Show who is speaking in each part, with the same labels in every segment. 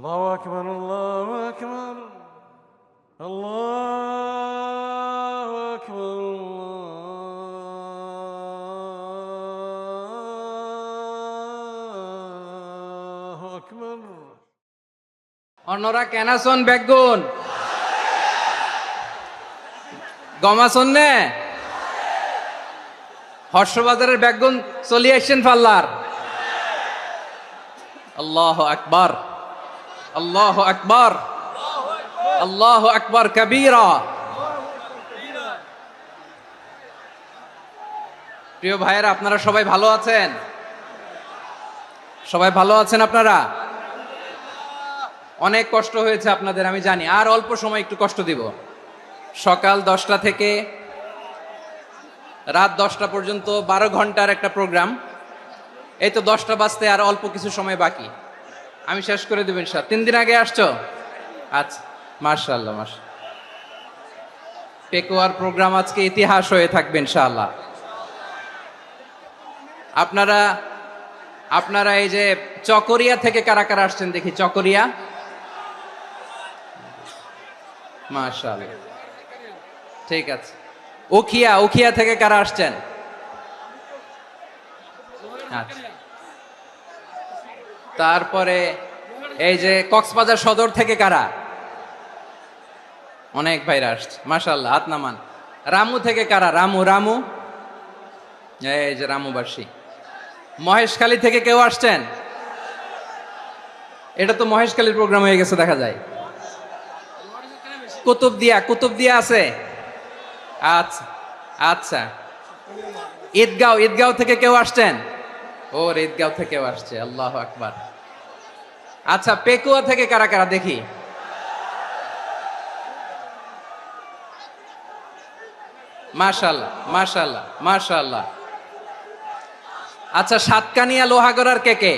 Speaker 1: আল্লাহু আকবার, আল্লাহু আকবার, আল্লাহু আকবার, আল্লাহু আকবার।
Speaker 2: অন্যরা কেনাসন বেগুন গমাসন নে হর্ষবাজারের বেগুন চলি আসছেন পাল্লার। আল্লাহু আকবার, আল্লাহু আকবার, আল্লাহু আকবার কবীরা। প্রিয় ভাইয়েরা, আপনারা সবাই ভালো আছেন? সবাই ভালো আছেন? আপনারা অনেক কষ্ট হয়েছে আপনাদের, আমি জানি। আর অল্প সময় একটু কষ্ট দিব। সকাল 10টা থেকে রাত 10টা পর্যন্ত 12 ঘন্টার একটা প্রোগ্রাম। এই তো 10টা বাজতে আর অল্প কিছু সময় বাকি, আমি শেষ করে দেব ইনশাআল্লাহ। 3 দিন আগে আসছো? আচ্ছা, মাশাআল্লাহ, মাশাআল্লাহ। পেকুয়ার প্রোগ্রাম আজকে ইতিহাস হয়ে থাকবে ইনশাআল্লাহ। আপনারা এই যে চকরিয়া থেকে কারা কারা আসছেন দেখি? চকরিয়া, মাশাআল্লাহ, ঠিক আছে। উখিয়া থেকে কারা আসছেন? আচ্ছা। তারপরে এই যে কক্সবাজার সদর থেকে কারা? অনেক ভাইরা আসছে, মাশাআল্লাহ, হাত নামান। রামু থেকে কারা? রামু, এই যে রামুবাসী। মহেশখালী থেকে কেউ আসছেন? এটা তো মহেশখালীর প্রোগ্রাম হয়ে গেছে দেখা যায়। কুতুবদিয়া আছে? আচ্ছা আচ্ছা। ঈদগাঁও থেকে কেউ আসছেন? ওর ঈদগাঁও থেকেও আসছে, আল্লাহু আকবার। আচ্ছা, পেকুয়া থেকে কারা কারা দেখি? মাশাআল্লাহ, মাশাআল্লাহ, মাশাআল্লাহ। আচ্ছা, সাতকানিয়া লোহাগড়ার কে?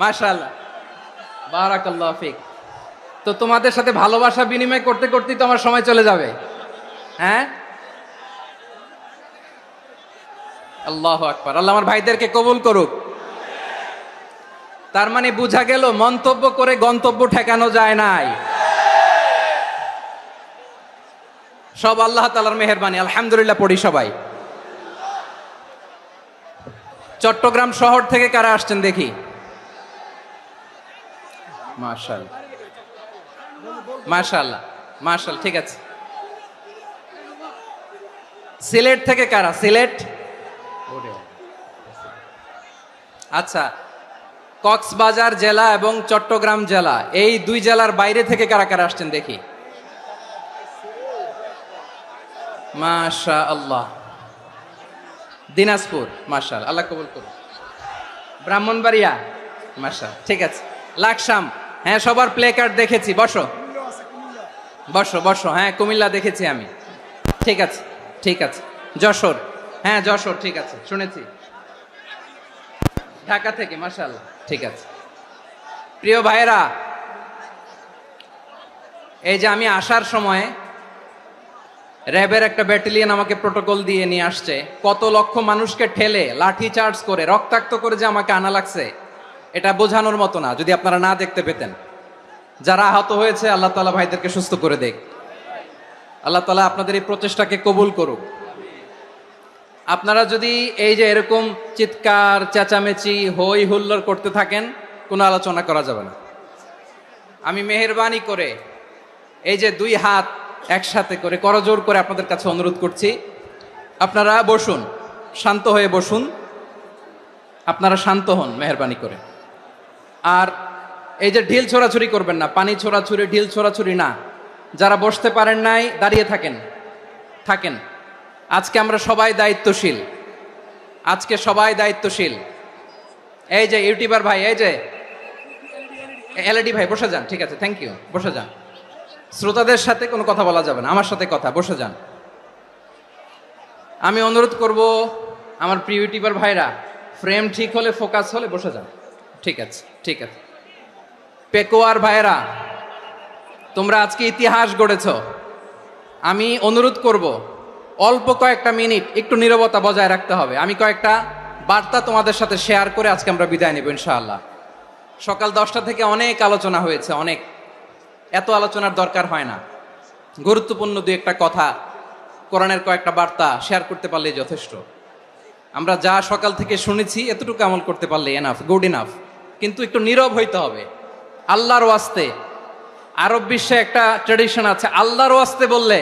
Speaker 2: মাশাআল্লাহ, বারাকাল্লাহু ফিক। তো তোমাদের সাথে ভালোবাসা বিনিময় করতে করতেই তো আমার সময় চলে যাবে। হ্যাঁ, আল্লাহু আকবার। আল্লাহ আমার ভাইদেরকে কবুল করুক। তার মানে বুঝা গেল, মন্তব্য করে গন্তব্য ঠেকানো যায় নাই। সব আল্লাহ তাআলার মেহেরবানি, আলহামদুলিল্লাহ পড়ি সবাই। চট্টগ্রাম শহর থেকে কারা আসছেন দেখি? মাশাআল্লাহ, মাশাআল্লাহ, মাশাআল্লাহ, ঠিক আছে। সিলেট থেকে কারা? সিলেট, আচ্ছা। কক্সবাজার জেলা এবং চট্টগ্রাম জেলা, এই দুই জেলার বাইরে থেকে কারা কারা আসছেন দেখি? মাশাআল্লাহ। দিনাজপুর, মাশাআল্লাহ, আল্লাহ কবুল করুন। ব্রাহ্মণবাড়িয়া, মাশাআল্লাহ, ঠিক আছে। লাকসাম, হ্যাঁ, সবার প্লে কার্ড দেখেছি। বসো বসো। হ্যাঁ, কুমিল্লা দেখেছি আমি, ঠিক আছে, ঠিক আছে। যশোর, হ্যাঁ যশোর, ঠিক আছে, শুনেছি। ঢাকা থেকে, মাশাআল্লাহ, ঠিক আছে। প্রিয় ভাইয়েরা, এই যে আমি আসার সময় র্যাবের একটা ব্যাটালিয়ন আমাকে প্রোটোকল দিয়ে নিয়ে আসছে। কত লক্ষ মানুষকে ঠেলে লাঠি চার্জ করে রক্তাক্ত করে যে আমাকে আনা লাগছে, এটা বোঝানোর মতো না, যদি আপনারা না দেখতে পেতেন। যারা আহত হয়েছে, আল্লাহ তাআলা ভাইদেরকে সুস্থ করে দেখ। আল্লাহ তাআলা আপনাদের এই প্রচেষ্টাকে কবুল করুক। আপনারা যদি এই যে এরকম চিৎকার চেঁচামেচি হই হুল্লোড় করতে থাকেন, কোনো আলোচনা করা যাবে না। আমি মেহেরবানি করে এই যে দুই হাত একসাথে করে করজোড় করে আপনাদের কাছে অনুরোধ করছি, আপনারা বসুন, শান্ত হয়ে বসুন। আপনারা শান্ত হন মেহেরবানি করে। আর এই যে ঢিল ছোড়াছুরি করবেন না, পানি ছোড়াছুরি, ঢিল ছোড়াছুরি না। যারা বসতে পারেন নাই, দাঁড়িয়ে থাকেন। আজকে আমরা সবাই দায়িত্বশীল, আজকে সবাই দায়িত্বশীল। এই যে ইউটিউবার ভাই, এই যে এলইডি ভাই, বসে যান, ঠিক আছে, থ্যাংক ইউ, বসে যান। শ্রোতাদের সাথে কোনো কথা বলা যাবে না, আমার সাথে কথা, বসে যান। আমি অনুরোধ করব আমার প্রিয় ইউটিউবার ভাইরা, ফ্রেম ঠিক হলে, ফোকাস হলে বসে যান, ঠিক আছে, ঠিক আছে। পেকুয়ার ভাইরা, তোমরা আজকে ইতিহাস গড়েছ। আমি অনুরোধ করব অল্প কয়েকটা মিনিট একটু নীরবতা বজায় রাখতে হবে। আমি কয়েকটা বার্তা তোমাদের সাথে শেয়ার করে আজকে আমরা বিদায় নেব ইনশাআল্লাহ। সকাল 10টা থেকে অনেক আলোচনা হয়েছে, অনেক, এত আলোচনার দরকার হয় না। গুরুত্বপূর্ণ দুই একটা কথা, কোরআনের কয়েকটা বার্তা শেয়ার করতে পারলেই যথেষ্ট। আমরা যা সকাল থেকে শুনেছি এতটুকু আমল করতে পারলে এনাফ, গুড ইনাফ। কিন্তু একটু নীরব হইতে হবে আল্লাহর ওয়াস্তে। আরব বিশ্বে একটা ট্রেডিশন আছে, আল্লাহর ওয়াস্তে বললে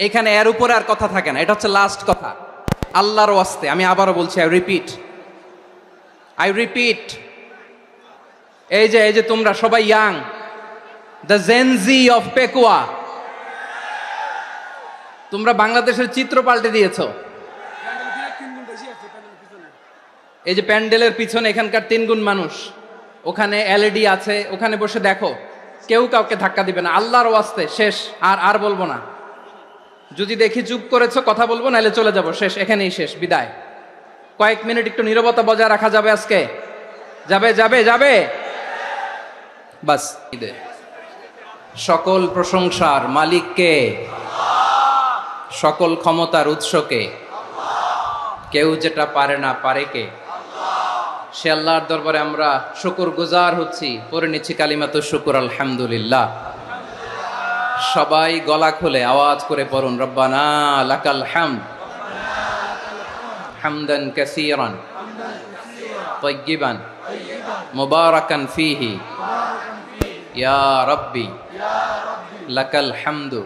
Speaker 2: এখানে এর উপরে আর কথা থাকে না, এটা হচ্ছে লাস্ট কথা। আল্লাহর ওয়াস্তে, আমি আবারও বলছি, আই রিপিট, এই যে তোমরা সবাই young, the Gen Z of Pekua, তোমরা বাংলাদেশের চিত্র পাল্টে দিয়েছো। এই যে প্যান্ডেলের পিছনে এখানকার 3 গুণ মানুষ, ওখানে এলইডি আছে, ওখানে বসে দেখো, কেউ কাউকে ধাক্কা দিবে না। আল্লাহর ওয়াস্তে শেষ, আর বলবো না। যদি দেখি চুপ করেছো, কথা বলবো, নাহলে চলে যাবো, শেষ, এখানেই শেষ, বিদায়। কয়েক মিনিট একটু নীরবতা বজায় রাখা যাবে আজকে? যাবে বাস। সকল প্রশংসার মালিককে, সকল ক্ষমতার উৎসকে, কেউ যেটা পারে না পারে কে? সে আল্লাহর দরবারে আমরা শুকর গুজার হচ্ছি, পড়ে নিচ্ছি কালিমাতু শুকর, আলহামদুলিল্লাহ। সবাই গলা খুলে আওয়াজ করে পড়ুন, রব্বানা লাকাল হামদ হামদান কাসীরান তাইয়্যিবান মুবারাকান ফীহি ইয়া রাব্বি লাকাল হামদু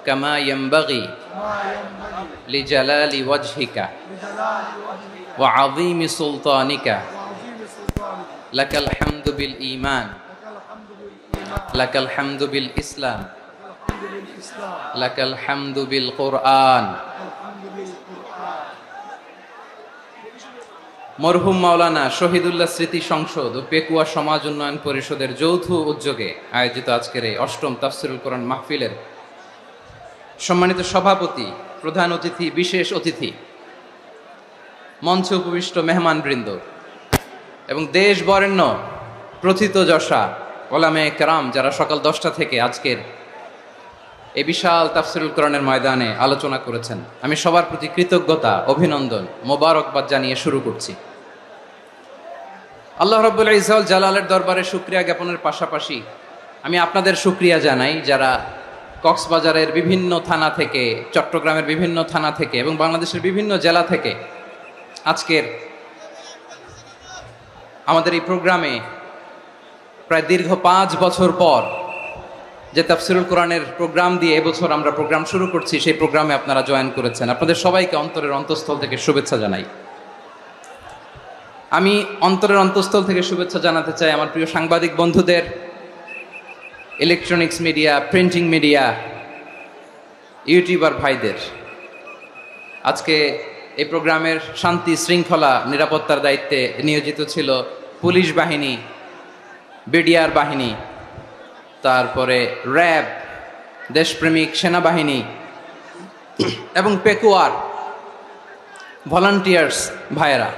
Speaker 2: কামা ইয়ানবাগি লিজালালি ওয়াজহিকা ওয়া আযীমি সুলতানিকা লাকাল হামদু বিল ঈমান লাকাল হামদু বিল ইসলাম লাকাল হামদু বিল কুরআন। মরহুম মাওলানা শহীদুল্লাহ স্মৃতি সংসদ ও পেকুয়া সমাজ উন্নয়ন পরিষদের যৌথ উদ্যোগে আয়োজিত আজকের এই 8ম তাফসীরুল কোরআন মাহফিলের সম্মানিত সভাপতি, প্রধান অতিথি, বিশেষ অতিথি, মঞ্চে উপবিষ্ট মেহমানবৃন্দ এবং দেশ বরেণ্য প্রথিতযশা ওলামায়ে কেরাম যারা সকাল 10টা থেকে আজকের এই বিশাল তাফসীরুল কোরআনের ময়দানে আলোচনা করেছেন, আমি সবার প্রতি কৃতজ্ঞতা, অভিনন্দন, মোবারকবাদ জানিয়ে শুরু করছি। আল্লাহ রাব্বুল ইজ্জত জালালের দরবারে শুকরিয়া জ্ঞাপনের পাশাপাশি আমি আপনাদের শুকরিয়া জানাই যারা কক্সবাজারের বিভিন্ন থানা থেকে, চট্টগ্রামের বিভিন্ন থানা থেকে এবং বাংলাদেশের বিভিন্ন জেলা থেকে আজকের আমাদের এই প্রোগ্রামে প্রায় দীর্ঘ 5 বছর পর যে তাফসীরুল কোরআনের প্রোগ্রাম দিয়ে এবছর আমরা প্রোগ্রাম শুরু করছি, সেই প্রোগ্রামে আপনারা জয়েন করেছেন। আপনাদের সবাইকে অন্তরের অন্তঃস্থল থেকে শুভেচ্ছা জানাই। আমি অন্তরের অন্তঃস্থল থেকে শুভেচ্ছা জানাতে চাই আমার প্রিয় সাংবাদিক বন্ধুদের, electronics media, printing media, YouTuber ভাইদের। আজকে এই প্রোগ্রামের শান্তি শৃঙ্খলা নিরাপত্তার দায়িত্বে নিয়োজিত ছিল পুলিশ বাহিনী, বিডিআর বাহিনী, তারপরে র্যাব, দেশপ্রেমিক সেনাবাহিনী এবং পেকুয়ার ভলান্টিয়ার্স ভাইয়েরা,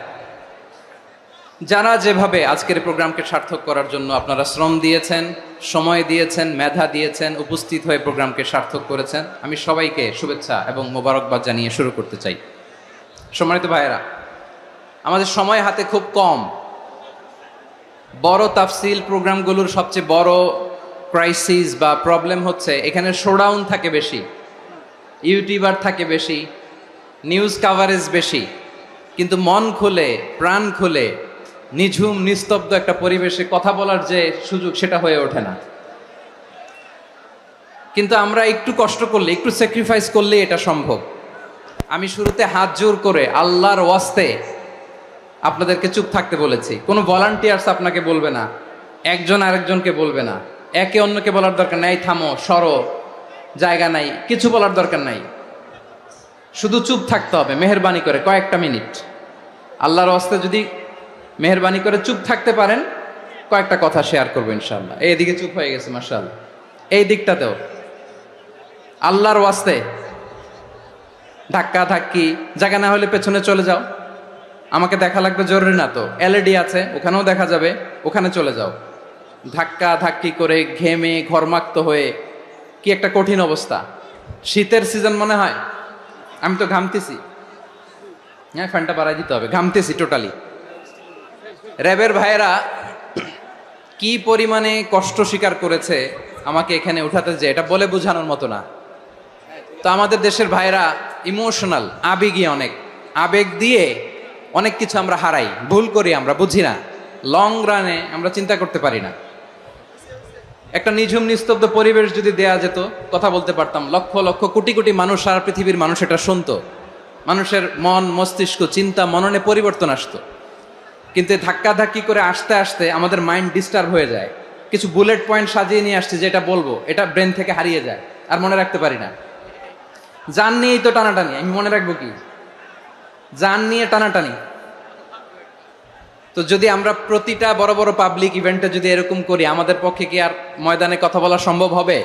Speaker 2: যারা যেভাবে আজকের প্রোগ্রামকে সার্থক করার জন্য আপনারা শ্রম দিয়েছেন, সময় দিয়েছেন, মেধা দিয়েছেন, উপস্থিত হয়ে প্রোগ্রামকে সার্থক করেছেন, আমি সবাইকে শুভেচ্ছা এবং মোবারকবাদ জানিয়ে শুরু করতে চাই। সম্মানিত ভাইয়েরা, আমাদের সময় হাতে খুব কম। বড় তাফসীল প্রোগ্রামগুলোর সবচেয়ে বড় ক্রাইসিস বা প্রবলেম হচ্ছে এখানে শোডাউন থাকে বেশি, ইউটিউবার থাকে বেশি, নিউজ কাভারেজ বেশি, কিন্তু মন খুলে, প্রাণ খুলে, নিঝুম নিস্তব্ধ একটা পরিবেশে কথা বলার যে সুযোগ, সেটা হয়ে ওঠে না। কিন্তু আমরা একটু কষ্ট করলে, একটু স্যাক্রিফাইস করলে এটা সম্ভব। আমি শুরুতে হাত জোর করে আল্লাহর ওয়াস্তে আপনাদেরকে চুপ থাকতে বলেছি। কোনো ভলান্টিয়ার্স আপনাকে বলবে না, একজন আরেকজনকে বলবে না, একে অন্যকে বলার দরকার নাই, থামো, সরো, জায়গা নাই, কিছু বলার দরকার নাই, শুধু চুপ থাকতে হবে মেহেরবানি করে কয়েকটা মিনিট। আল্লাহর ওয়াস্তে যদি মেহেরবানি করে চুপ থাকতে পারেন, কয়েকটা কথা শেয়ার করবো ইনশাআল্লাহ। এইদিকে চুপ হয়ে গেছে মাশাআল্লাহ, এই দিকটাতেও আল্লাহর ওয়াস্তে ধাক্কা ধাক্কি, জায়গা না হলে পেছনে চলে যাও, আমাকে দেখা লাগবে জরুরি না তো, এলইডি আছে ওখানেও দেখা যাবে, ওখানে চলে যাও। ধাক্কা ধাক্কি করে ঘেমে ঘরমাক্ত হয়ে কি একটা কঠিন অবস্থা। শীতের সিজন মনে হয়, আমি তো ঘামতেছি। হ্যাঁ, ফ্যানটা বাড়াই দিতে হবে, ঘামতেছি টোটালি। র্যাবের ভাইয়েরা কি পরিমাণে কষ্ট স্বীকার করেছে আমাকে এখানে উঠাতে, যে এটা বলে বোঝানোর মতো না। তো আমাদের দেশের ভাইয়েরা ইমোশনাল, আবেগী, অনেক আবেগ দিয়ে অনেক কিছু আমরা হারাই, ভুল করি, আমরা বুঝি না, লং রানে আমরা চিন্তা করতে পারি না। একটা নিঝুম নিস্তব্ধ পরিবেশ যদি দেয়া যেত, কথা বলতে পারতাম, লক্ষ লক্ষ কোটি কোটি মানুষ, সারা পৃথিবীর মানুষ এটা শুনতো, মানুষের মন মস্তিষ্ক চিন্তা মননে পরিবর্তন আসতো। কিন্তু ধাক্কাধাক্কি করে আসতে আসতে আমাদের মাইন্ড ডিস্টার্ব হয়ে যায়। কিছু বুলেট পয়েন্ট সাজিয়ে নিয়ে আসছে, যেটা বলবো এটা ব্রেন থেকে হারিয়ে যায়, আর মনে রাখতে পারি না। জান নিয়েই তো টানাটানি, আমি মনে রাখবো কি? জান নিয়ে টানাটানি। তো যদি আমরা প্রতিটা বড় বড় পাবলিক ইভেন্টে যদি এরকম করি, আমাদের পক্ষে কি আর ময়দানে কথা বলা সম্ভব হবে?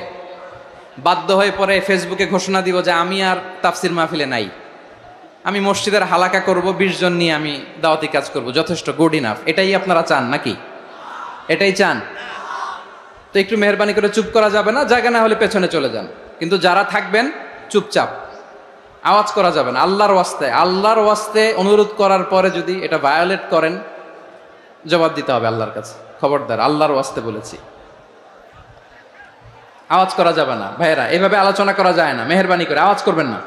Speaker 2: বাধ্য হয়ে পরে ফেসবুকে ঘোষণা দিব যে আমি আর তাফসির মাহফিলে নাই, আমি মসজিদের হালাকা করব, 20 জন নিয়ে আমি দাওয়াতি কাজ করব, যথেষ্ট, গুড ইনাফ। এটাই আপনারা চান নাকি? এটাই চান? তো একটু মেহরবানি করে চুপ করা যাবে না? জায়গা না হলে পেছনে চলে যান, কিন্তু যারা থাকবেন চুপচাপ, আওয়াজ করা যাবে না। আল্লাহর ওয়াস্তে, আল্লাহর ওয়াস্তে অনুরোধ করার পরে যদি এটা ভায়োলেট করেন, জবাব দিতে হবে আল্লাহর কাছে। খবরদার, আল্লাহর ওয়াস্তে বলেছি, আওয়াজ করা যাবে না। ভাইয়েরা, এভাবে আলোচনা করা যায় না, মেহরবানি করে আওয়াজ করবেন না।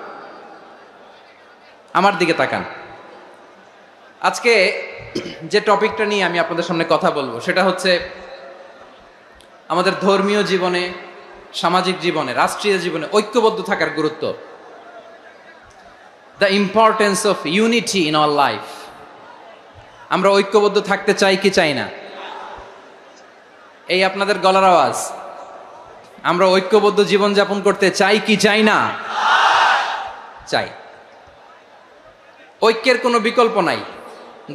Speaker 2: আমার দিকে তাকান। আজকে যে টপিকটা নিয়ে আমি আপনাদের সামনে কথা বলবো, সেটা হচ্ছে আমাদের ধর্মীয় জীবনে, সামাজিক জীবনে, রাষ্ট্রীয় জীবনে ঐক্যবদ্ধ থাকার গুরুত্ব। The importance of unity in our life. আমরা ঐক্যবদ্ধ থাকতে চাই কি চাই না? এই আপনাদের গলার আওয়াজ। আমরা ঐক্যবদ্ধ জীবনযাপন করতে চাই কি চাই না? চাই। ঐক্যের কোনো বিকল্প নাই।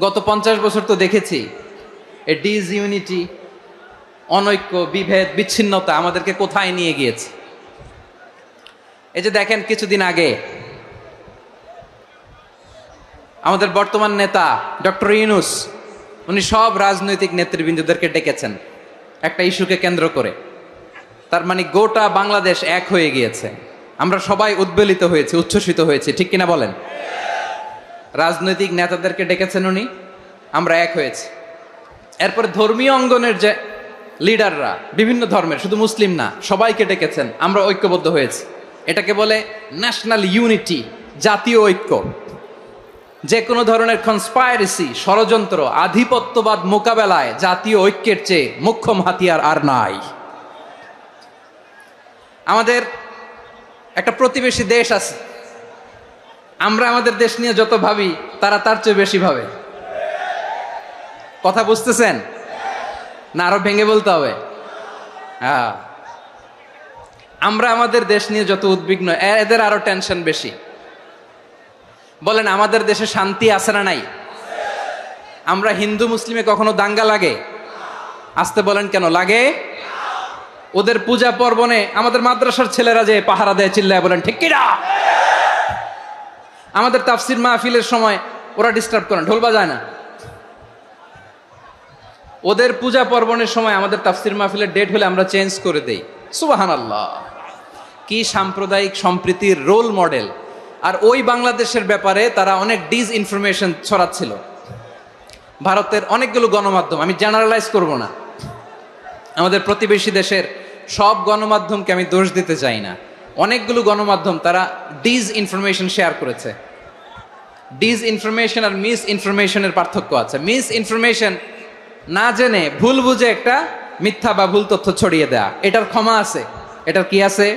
Speaker 2: গত 50 বছর তো দেখেছি এ ডিসইউনিটি, অনৈক্য, বিভেদ, বিচ্ছিন্নতা আমাদেরকে কোথায় নিয়ে গিয়েছে। এই যে দেখেন, কিছুদিন আগে আমাদের বর্তমান নেতা ডক্টর ইউনূস, উনি সব রাজনৈতিক নেতৃবৃন্দদেরকে ডেকেছেন একটা ইস্যুকে কেন্দ্র করে। তার মানে গোটা বাংলাদেশ এক হয়ে গিয়েছে। আমরা সবাই উদ্বেলিত হয়েছি, উচ্ছ্বসিত হয়েছি, ঠিক কিনা বলেন? রাজনৈতিক নেতাদেরকে ডেকেছেন উনি, আমরা এক হয়েছি। এরপরে ধর্মীয় অঙ্গনের যে লিডাররা, বিভিন্ন ধর্মের, শুধু মুসলিম না, সবাইকে ডেকেছেন, আমরা ঐক্যবদ্ধ হয়েছি। এটাকে বলে ন্যাশনাল ইউনিটি, জাতীয় ঐক্য। যে কোনো ধরনের কনস্পাইরেসি, ষড়যন্ত্র, আধিপত্যবাদ মোকাবেলায় জাতীয় ঐক্যের চেয়ে মোক্ষম হাতিয়ার আর নাই। আমাদের একটা প্রতিবেশী দেশ আছে, আমরা আমাদের দেশ নিয়ে যত ভাবি, তারা তার চেয়ে বেশি ভাবে। কথা বুঝতেছেন না? আরো ভেঙে বলতে হবে। হ্যাঁ, আমরা আমাদের দেশ নিয়ে যত উদ্বিগ্ন, এদের আরো টেনশন বেশি। বলেন, আমাদের দেশে শান্তি আছে না নাই? আমরা হিন্দু মুসলিমে কখনো দাঙ্গা লাগে? আসতে বলেন, কেন লাগে? ওদের পূজা পার্বণে আমাদের মাদ্রাসার ছেলেরা যে পাহারা দেয়, চিল্লায় বলেন ঠিক কিনা? আমাদের তাফসির মাহফিলের সময় ওরা ডিস্টার্ব করেন, ঢোল বাজায় না। ওদের পূজা পার্বণের সময় আমাদের তাফসির মাহফিলের ডেট হলে আমরা চেঞ্জ করে দেই। সুবহানাল্লাহ, কি সাম্প্রদায়িক সম্প্রীতির রোল মডেল। আর ওই বাংলাদেশের ব্যাপারে তারা অনেক ডিসইনফরমেশন ছড়াচ্ছিল। ভারতের অনেকগুলো গণমাধ্যম, আমি জেনারেলাইজ করব না, আমাদের প্রতিবেশী দেশের সব গণমাধ্যমকে আমি দোষ দিতে চাই না, অনেকগুলো গণমাধ্যম তারা ডিসইনফরমেশন শেয়ার করেছে। ডিসইনফরমেশন আর মিস ইনফরমেশনের পার্থক্য আছে। মিস ইনফরমেশন না জেনে ভুল বুঝে একটা মিথ্যা বা ভুল তথ্য ছড়িয়ে দেয়া, এটার ক্ষমা আছে, এটার কি আছে?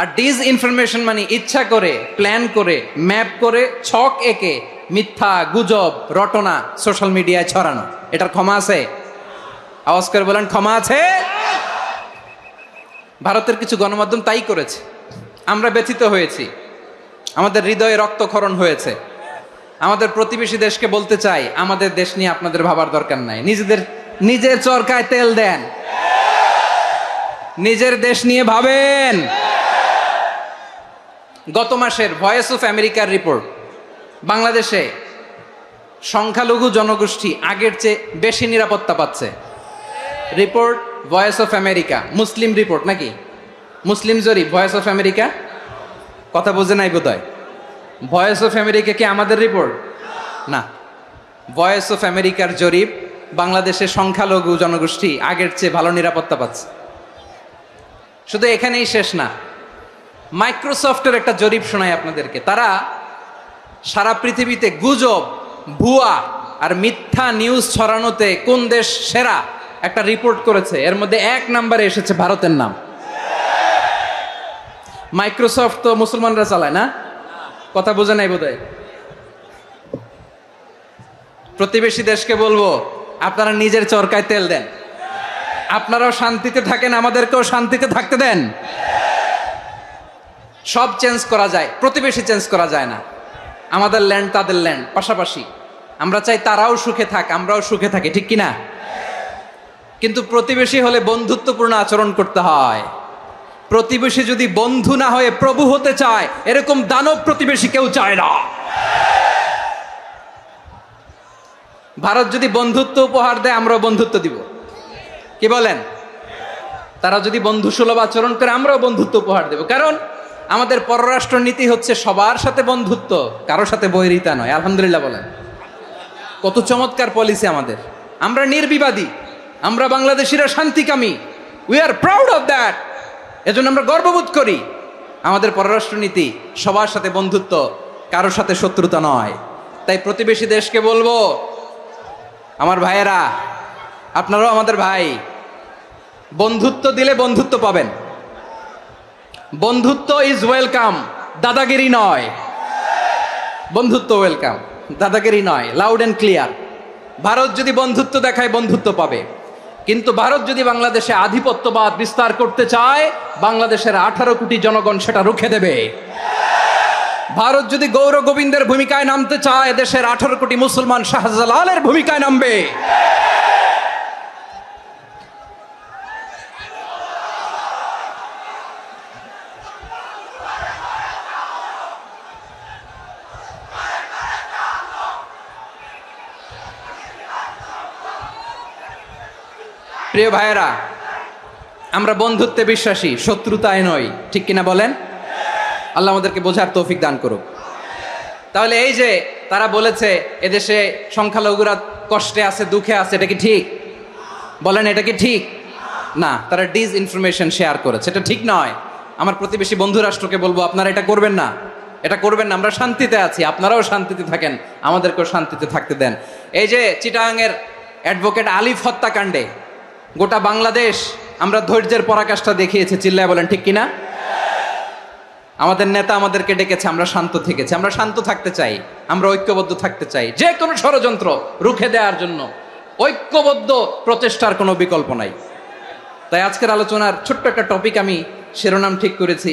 Speaker 2: আর ডিসইনফরমেশন মানে ইচ্ছা করে, প্ল্যান করে, ম্যাপ করে, ছক এঁকে মিথ্যা, গুজব, রটনা সোশ্যাল মিডিয়ায় ছড়ানো, এটার ক্ষমা আছে? আওয়াজ করে বলেন, ক্ষমা আছে? ভারতের কিছু গণমাধ্যম তাই করেছে। আমরা ব্যথিত হয়েছি, আমাদের হৃদয়ে রক্তক্ষরণ হয়েছে। আমাদের প্রতিবেশী দেশকে বলতে চাই, আমাদের দেশ নিয়ে আপনাদের ভাবার দরকার নাই। নিজের চরকায় তেল দেন, নিজের দেশ নিয়ে ভাবেন। গত মাসের ভয়েস অফ আমেরিকার রিপোর্ট, বাংলাদেশে সংখ্যালঘু জনগোষ্ঠী আগের চেয়ে বেশি নিরাপত্তা পাচ্ছে। Report voice of America, Muslim report নাকি? মুসলিম জরিপ, ভয়েস অফ আমেরিকা। কথা বুঝে নাই বোধহয়। ভয়েস অফ আমেরিকা কি আমাদের রিপোর্ট না? ভয়েস অফ আমেরিকার জরিপ, বাংলাদেশের সংখ্যালঘু জনগোষ্ঠী আগের চেয়ে ভালো নিরাপত্তা পাচ্ছে। শুধু এখানেই শেষ না, মাইক্রোসফটের একটা জরিপ শোনাই আপনাদেরকে। তারা সারা পৃথিবীতে গুজব, ভুয়া আর মিথ্যা নিউজ ছড়ানোতে কোন দেশ সেরা একটা রিপোর্ট করেছে। এর মধ্যে 1 নম্বরে এসেছে ভারতের নাম। মাইক্রোসফট তো মুসলমানরা চালায় না, কথা বোঝে নাই বোধহয়। প্রতিবেশী দেশকে বলবো, আপনারা নিজের চরকায় তেল দেন, আপনারাও শান্তিতে থাকেন, আমাদেরকেও শান্তিতে থাকতে দেন। সব চেঞ্জ করা যায়, প্রতিবেশী চেঞ্জ করা যায় না। আমাদের ল্যান্ড তাদের ল্যান্ড, পাশাপাশি। আমরা চাই তারাও সুখে থাক, আমরাও সুখে থাকি, ঠিক কিনা? কিন্তু প্রতিবেশী হলে বন্ধুত্বপূর্ণ আচরণ করতে হয়। প্রতিবেশী যদি বন্ধু না হয়ে প্রভু হতে চায়, এরকম দানব প্রতিবেশী কেউ চায় না। ভারত যদি বন্ধুত্ব উপহার দেয়, আমরাও বন্ধুত্ব দিব, কি বলেন? তারা যদি বন্ধু সুলভ আচরণ করে, আমরাও বন্ধুত্ব উপহার দেব। কারণ আমাদের পররাষ্ট্র নীতি হচ্ছে সবার সাথে বন্ধুত্ব, কারোর সাথে বৈরিতা নয়। আলহামদুলিল্লাহ বলেন, কত চমৎকার পলিসি আমাদের। আমরা নির্বিবাদী, আমরা বাংলাদেশিরা শান্তিকামী, we are proud of that. এজন্য আমরা গর্ববোধ করি। আমাদের পররাষ্ট্র নীতি সবার সাথে বন্ধুত্ব, কারোর সাথে শত্রুতা নয়। তাই প্রতিবেশী দেশকে বলবো, আমার ভাইয়েরা, আপনারাও আমাদের ভাই, বন্ধুত্ব দিলে বন্ধুত্ব পাবেন। বন্ধুত্ব ইজ ওয়েলকাম, দাদাগিরি নয়। বন্ধুত্ব ওয়েলকাম, দাদাগিরি নয়, লাউড অ্যান্ড ক্লিয়ার। ভারত যদি বন্ধুত্ব দেখায়, বন্ধুত্ব পাবে। কিন্তু ভারত যদি বাংলাদেশে আধিপত্যবাদ বিস্তার করতে চায়, বাংলাদেশের 18 কোটি জনগণ সেটা রুখে দেবে। ভারত যদি গৌর গোবিন্দের ভূমিকায় নামতে চায়, দেশের 18 কোটি মুসলমান শাহজালালের ভূমিকায় নামবে। প্রিয় ভাইয়েরা, আমরা বন্ধুত্বে বিশ্বাসী, শত্রুতায় নয়, ঠিক কিনা বলেন? আল্লাহ আমাদেরকে বোঝার তৌফিক দান করুক। তাহলে এই যে তারা বলেছে এদেশে সংখ্যালঘুরা কষ্টে আছে, দুঃখে আছে, এটা কি ঠিক? বলেন, এটা কি ঠিক? না, তারা ডিস ইনফরমেশন শেয়ার করেছে, এটা ঠিক নয়। আমার প্রতিবেশী বন্ধু রাষ্ট্রকে বলবো, আপনারা এটা করবেন না, এটা করবেন না। আমরা শান্তিতে আছি, আপনারাও শান্তিতে থাকেন, আমাদেরকেও শান্তিতে থাকতে দেন। এই যে চিটাগাংয়ের অ্যাডভোকেট আলিফ হত্যাকাণ্ডে গোটা বাংলাদেশ আমরা ধৈর্যের পরাকাষ্ঠা দেখিয়েছে, চিল্লায় বলেন ঠিক কিনা? আমাদের নেতা আমাদেরকে ডেকেছে, আমরা শান্ত থেকেছি। আমরা শান্ত থাকতে চাই, আমরা ঐক্যবদ্ধ থাকতে চাই। যে কোনো ষড়যন্ত্র রুখে দেওয়ার জন্য ঐক্যবদ্ধ প্রচেষ্টার কোনো বিকল্প নাই। তাই আজকের আলোচনার ছোট্ট একটা টপিক আমি শিরোনাম ঠিক করেছি,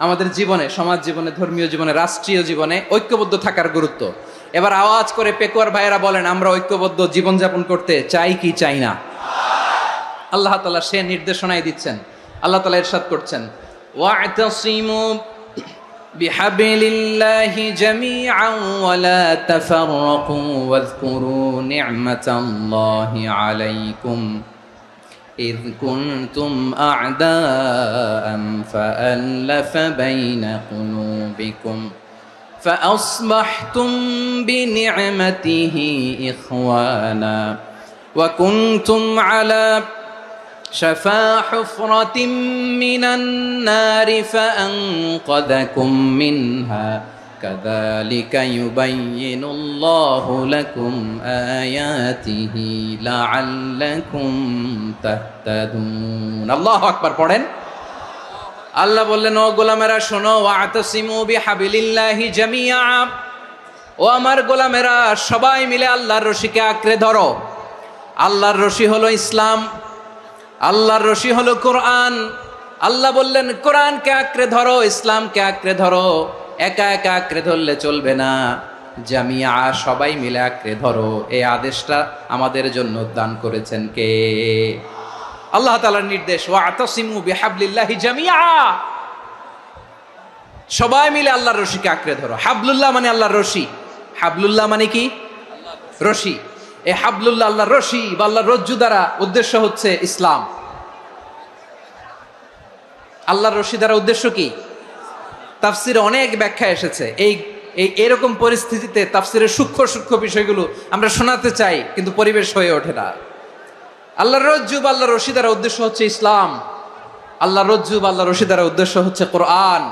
Speaker 2: আমাদের জীবনে, সমাজ জীবনে, ধর্মীয় জীবনে, রাষ্ট্রীয় জীবনে ঐক্যবদ্ধ থাকার গুরুত্ব। এবার আওয়াজ করে পেকুয়ার ভাইয়েরা বলেন, আমরা ঐক্যবদ্ধ জীবনযাপন করতে চাই কি চাই না? আল্লাহ তাআলা সে নির্দেশনাই দিচ্ছেন। আল্লাহ তাআলা ইরশাদ করছেন, ওয়া'তাসিমু বিহাবলিল্লাহি জামিআন ওয়া লা তাফাররাকু ওয়াযকুরু নি'মাতাল্লাহি আলাইকুম إذ كنتم أعداء فألف بين قلوبكم فأصبحتم بنعمته إخوانا وكنتم على شفا حفرة من النار فأنقذكم منها كذلك يبين الله لكم آياته لعلكم تهتدون الله أكبر পড়েন। আল্লাহ বললেন, ও গোলামেরা শোনো, ওয়া'তাসিমু বিহাবিলিল্লাহি জামিআ, ও আমার গোলামেরা সবাই মিলে আল্লাহর রশিকে আঁকড়ে ধরো। আল্লাহর রশি হলো ইসলাম, আল্লাহর রশি হলো কোরআন। আল্লাহ বললেন, কোরআনকে আঁকড়ে ধরো, ইসলামকে আঁকড়ে ধরো। একা একা আঁকড়ে ধরলে চলবে না, জামিয়া, সবাই মিলে আঁকড়ে ধরো। এই আদেশটা আমাদের জন্য দান করেছেন কে? আল্লাহ তাআলার নির্দেশ, ওয়া'তাসিমু বিহাবলিল্লাহি জামিআ, সবাই মিলে আল্লাহর রশিকে আঁকড়ে ধরো। হাবলুল্লাহ মানে আল্লাহর রশি। হাবলুল্লাহ মানে কি? রশি। এই হাবলুল্লাহ, আল্লাহর রশি বা আল্লাহর রজ্জু দ্বারা উদ্দেশ্য হচ্ছে ইসলাম। আল্লাহর রশি দ্বারা উদ্দেশ্য কি? তাফসিরে অনেক ব্যাখ্যা এসেছে। এরকম পরিস্থিতিতে তাফসিরের সূক্ষ্ম সূক্ষ্ম বিষয়গুলো আমরা শোনাতে চাই, কিন্তু পরিবেশ হয়ে ওঠে না। আল্লাহর রজ্জু বা আল্লাহর রশি দ্বারা উদ্দেশ্য হচ্ছে ইসলাম। আল্লাহর রজ্জু বা আল্লাহর রশি দ্বারা উদ্দেশ্য হচ্ছে কোরআন,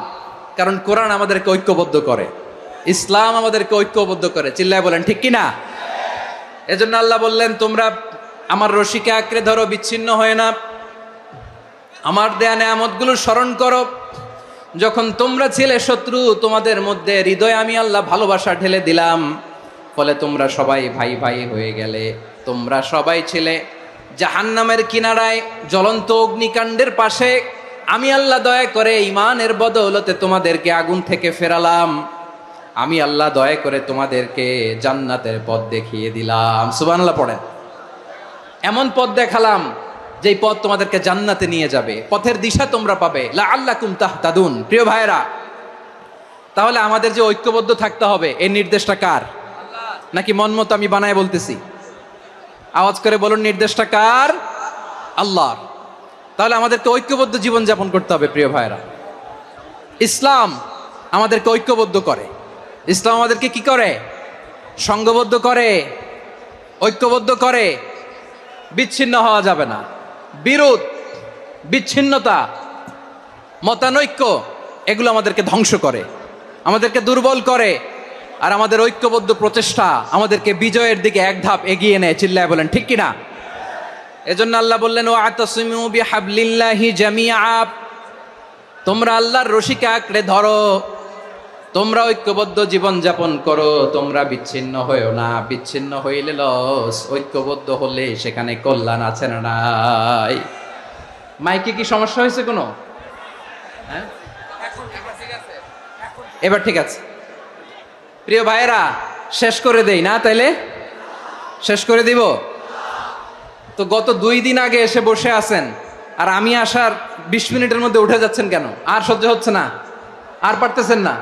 Speaker 2: কারণ কোরআন আমাদেরকে ঐক্যবদ্ধ করে, ইসলাম আমাদেরকে ঐক্যবদ্ধ করে। চিল্লায় বলেন ঠিক কিনা? এজন্য আল্লাহ বললেন, তোমরা আমার রশিকে আঁকড়ে ধরো, বিচ্ছিন্ন হয়ে না, আমার দেয়া নেয়ামতগুলো স্মরণ করো। যখন তোমরা ছিলে শত্রু, তোমাদের মধ্যে হৃদয়ে আমি আল্লাহ ভালোবাসা ঢেলে দিলাম, ফলে তোমরা সবাই ভাই ভাই হয়ে গেলে। তোমরা সবাই ছিলে জাহান্নামের কিনারায়, জ্বলন্ত অগ্নিকাণ্ডের পাশে। আমি আল্লাহ দয়া করে ঈমানের বদৌলতে তোমাদেরকে আগুন থেকে ফেরালাম। আমি আল্লাহ দয়া করে তোমাদেরকে জান্নাতের পথ দেখিয়ে দিলাম। সুবহানাল্লাহ পড়েন। এমন পথ দেখালাম যেই পথ তোমাদেরকে জান্নাতে নিয়ে যাবে, পথের দিশা তোমরা পাবে। লাআল্লাকুম তাহতাদুন। প্রিয় ভাইরা, তাহলে আমাদের যে ঐক্যবদ্ধ থাকতে হবে, এই নির্দেশটা কার? নাকি মন মতো আমি বানায় বলতেছি? আওয়াজ করে বলুন, নির্দেশটা কার? আল্লাহর। তাহলে আমাদেরকে ঐক্যবদ্ধ জীবন যাপন করতে হবে। প্রিয় ভাইরা, ইসলাম আমাদেরকে ঐক্যবদ্ধ করে। ইসলাম আমাদেরকে কি করে? সংঘবদ্ধ করে, ঐক্যবদ্ধ করে। বিচ্ছিন্ন হওয়া যাবে না। বিরোধ, বিচ্ছিন্নতা, মতানৈক্য, এগুলো আমাদেরকে ধ্বংস করে, আমাদেরকে দুর্বল করে। আর আমাদের ঐক্যবদ্ধ প্রচেষ্টা আমাদেরকে বিজয়ের দিকে এক ধাপ এগিয়ে নেয়। চিল্লায় বলেন ঠিক কিনা? এজন্য আল্লাহ বললেন, ওয়াতাসিমু বিহাবলিল্লাহি জামিআ। তোমরা আল্লাহর রশিকে আঁকড়ে ধরো, তোমরা ঐক্যবদ্ধ জীবন যাপন করো, তোমরা বিচ্ছিন্ন হয়েও না। বিচ্ছিন্ন হইলে লস, ঐক্যবদ্ধ হলে সেখানে কল্যাণ আছে না নাই? মাইকে কি সমস্যা হয়েছে কোনো? হ্যাঁ, এবার ঠিক আছে। প্রিয় ভাইয়েরা, শেষ করে দেই না? তাইলে শেষ করে দিব তো। গত 2 দিন আগে এসে বসে আছেন, আর আমি আসার 20 মিনিটের মধ্যে উঠে যাচ্ছেন কেন? আর সহ্য হচ্ছে না? আর পারতেছেন না?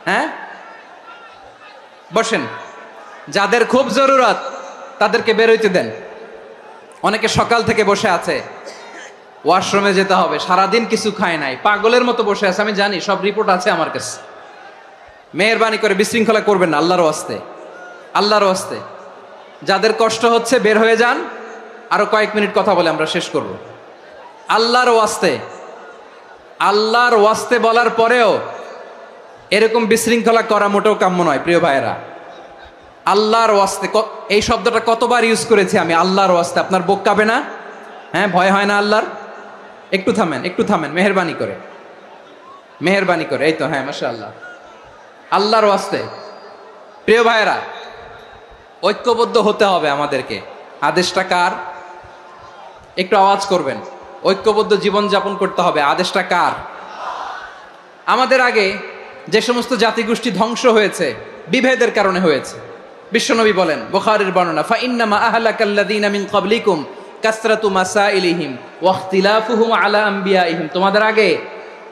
Speaker 2: হ্যাঁ, বসেন। যাদের খুব জরুরত তাদেরকে বের হইতে দেন। অনেকে সকাল থেকে বসে আছে, ওয়াশরুমে যেতে হবে, সারাদিন কিছু খায় নাই, পাগলের মতো বসে আছে। আমি জানি, সব রিপোর্ট আছে আমার কাছে। মেহেরবানি করে বিশৃঙ্খলা করবেন না, আল্লাহর ওয়াস্তে, আল্লাহর ওয়াস্তে। যাদের কষ্ট হচ্ছে বের হয়ে যান। আরো কয়েক মিনিট কথা বলে আমরা শেষ করব। আল্লাহর ওয়াস্তে, আল্লাহর ওয়াস্তে বলার পরেও এরকম বিশৃঙ্খলা করা মোটেও কাম্য নয়। প্রিয় ভাইয়েরা, আল্লাহর ওয়াস্তে, এই শব্দটা কতবার ইউজ করেছি আমি, আল্লাহর ওয়াস্তে। আপনার বুক কাঁপে না? হ্যাঁ, ভয় হয় না আল্লাহর? একটু থামেন, একটু থামেন, মেহেরবানি করে, মেহেরবানি করে। এই তো, হ্যাঁ, মাশাআল্লাহ। আল্লাহর ওয়াস্তে প্রিয় ভাইয়েরা, ঐক্যবদ্ধ হতে হবে আমাদেরকে। আদেশটা কার? একটু আওয়াজ করবেন। ঐক্যবদ্ধ জীবন যাপন করতে হবে, আদেশটা কার? আমাদের আগে যে সমস্ত জাতিগোষ্ঠী ধ্বংস হয়েছে, বিভেদের কারণে হয়েছে। বিশ্বনবী বলেন, বুখারীর বর্ণনা, ফাইন্নামা আহলাকাল্লাযীনা মিন ক্বাবলিকুম কাসরাতু মাসাইলিহিম ওয়া ইখতিলাফুহুম আলা আম্বিয়াইহিম। তোমাদের আগে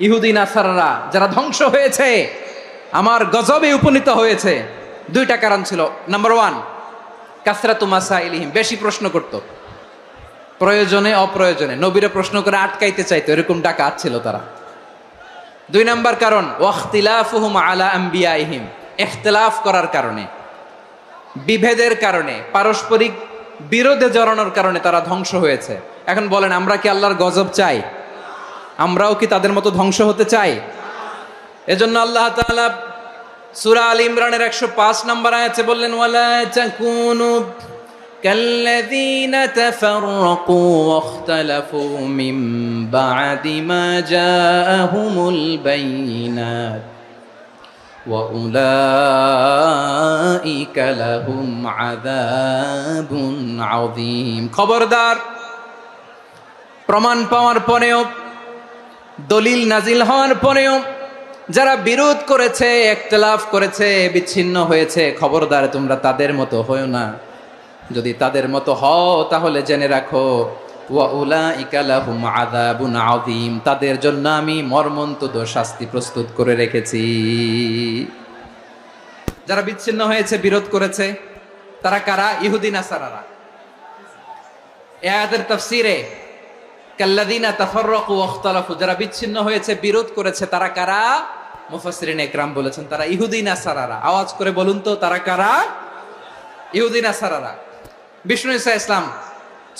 Speaker 2: ইহুদি নাসারারা যারা ধ্বংস হয়েছে, আমার গজবে উপনীত হয়েছে, 2টা কারণ ছিল। নাম্বার 1, কাসরাতু মাসাইলিহিম, বেশি প্রশ্ন করত, প্রয়োজনে অপ্রয়োজনে নবীরে প্রশ্ন করে আটকাইতে চাইতো, এরকম ডাকাত ছিল তারা। 2 নাম্বার কারণ, ওয়াখতিলাফুহুম আলা আম্বিয়াইহিম, ইখতিলাফ করার কারণে, বিভেদের কারণে, পারস্পরিক বিরোধে জড়ানোর কারণে তারা ধ্বংস হয়েছে। এখন বলেন, আমরা কি আল্লাহর গজব চাই? আমরাও কি তাদের মতো ধ্বংস হতে চাই? এজন্য আল্লাহ তাআলা সূরা আল ইমরানের 105 নম্বর আয়াতে বললেন, ওয়ালা তাকুনু কাল্লাযীনা তাফাররাকু ওয়াখতালাফু মিন বা'দি মা জাআহুমুল বাইয়িনাত ওয়া উলাইকা লাহুম আযাবুন আযীম। খবরদার, প্রমাণ পাওয়ার পরেও, দলিল নাজিল হওয়ার পরেও যারা বিরোধ করেছে, ইখতিলাফ করেছে, বিচ্ছিন্ন হয়েছে, খবরদার তোমরা তাদের মতো হয়ো না। যদি তাদের মতো হও তাহলে জেনে রাখো, ওয়া উলাইকা লাহুম আযাবুন আযীম, তাদের জন্য আমি মর্মন্তুদ শাস্তি প্রস্তুত করে রেখেছি। যারা বিচ্ছিন্ন হয়েছে, বিরোধ করেছে, তারা কারা? ইহুদি নাসারারা। এই আয়াতের তাফসীরে কাল্লাযীনা তাফাররাকু ওয়াখতালাফু, যারা বিচ্ছিন্ন হয়েছে, বিরোধ করেছে, তারা কারা? মুফাসসিরিন একরাম বলেছেন তারা ইহুদি নাসারারা। আওয়াজ করে বলুন তো তারা কারা? ইহুদি নাসারারা। বিষ্ণু ঈসা ইসলাম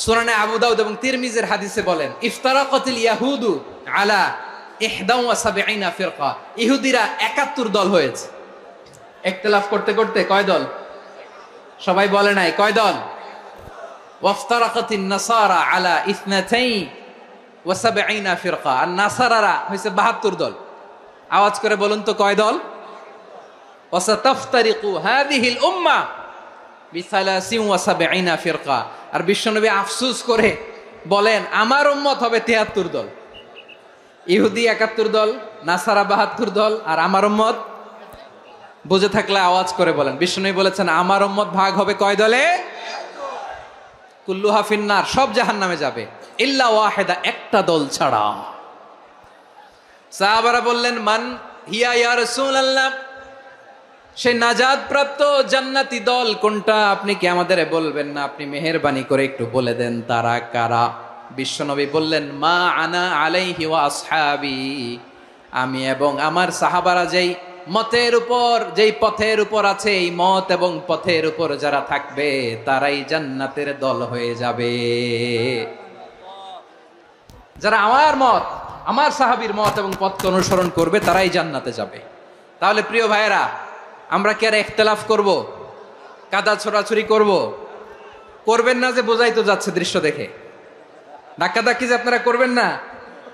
Speaker 2: সুনানে আবু দাউদ এবং তিরমিজির হাদিসে বলেন ইফতারাকাতিল ইয়াহুদু আলা 71 ফিরকা। ইহুদিরা 71 দল হয়েছে। ইখতিলাফ করতে করতে কয় দল? সবাই বলে নাই কয় দল? ওয়াফতারাকাতিন নাসারা আলা 72 ফিরকা। আর নাসারারা হইছে 72 দল। আওয়াজ করে বলুন তো কয় দল? ওয়াসাতাফতারিকু হাযিহিল উম্মাহ বি73 ফিরকা। আর বিশ্বনবী আফসোস করে বলেন আমার উম্মত হবে 73 দল। ইহুদি 71 দল, নাসারা 72 দল, আর আমার উম্মত বুঝে থাকলে আওয়াজ করে বলেন। বিশ্বনবী বলেছেন আমার উম্মত ভাগ হবে কয় দলে? কুল্লুহা ফিন্নার, সব জাহান্নামে যাবে, ইল্লা ওয়াহিদা, একটা দল ছাড়া। সাহাবারা বললেন মান হিয়া ইয়া রাসূলুল্লাহ, সেই নাজাত প্রাপ্ত জান্নাতি দল কোনটা? আপনি কি আমাদের বলবেন না? আপনি মেহেরবানি করে একটু বলে দেন তারা কারা? বিশ্বনবী বললেন মা আনা আলাইহি ওয়া আসহাবি, আমি এবং আমার সাহাবারা যেই মতের উপর, যেই পথের উপর আছে, এই মত এবং পথের উপর যারা থাকবে তারাই জান্নাতের দল হয়ে যাবে। যারা আমার মত, আমার সাহাবীর মত এবং পথকে অনুসরণ করবে তারাই জান্নাতে যাবে। তাহলে প্রিয় ভাইয়েরা, আমরা কি আর ইখতিলাফ করব? কাদা ছোড়াছুরি করব? করবেন না যে বোঝাই তো যাচ্ছে দৃশ্য দেখে। ধাক্কাধাক্কি যে আপনারা করবেন না।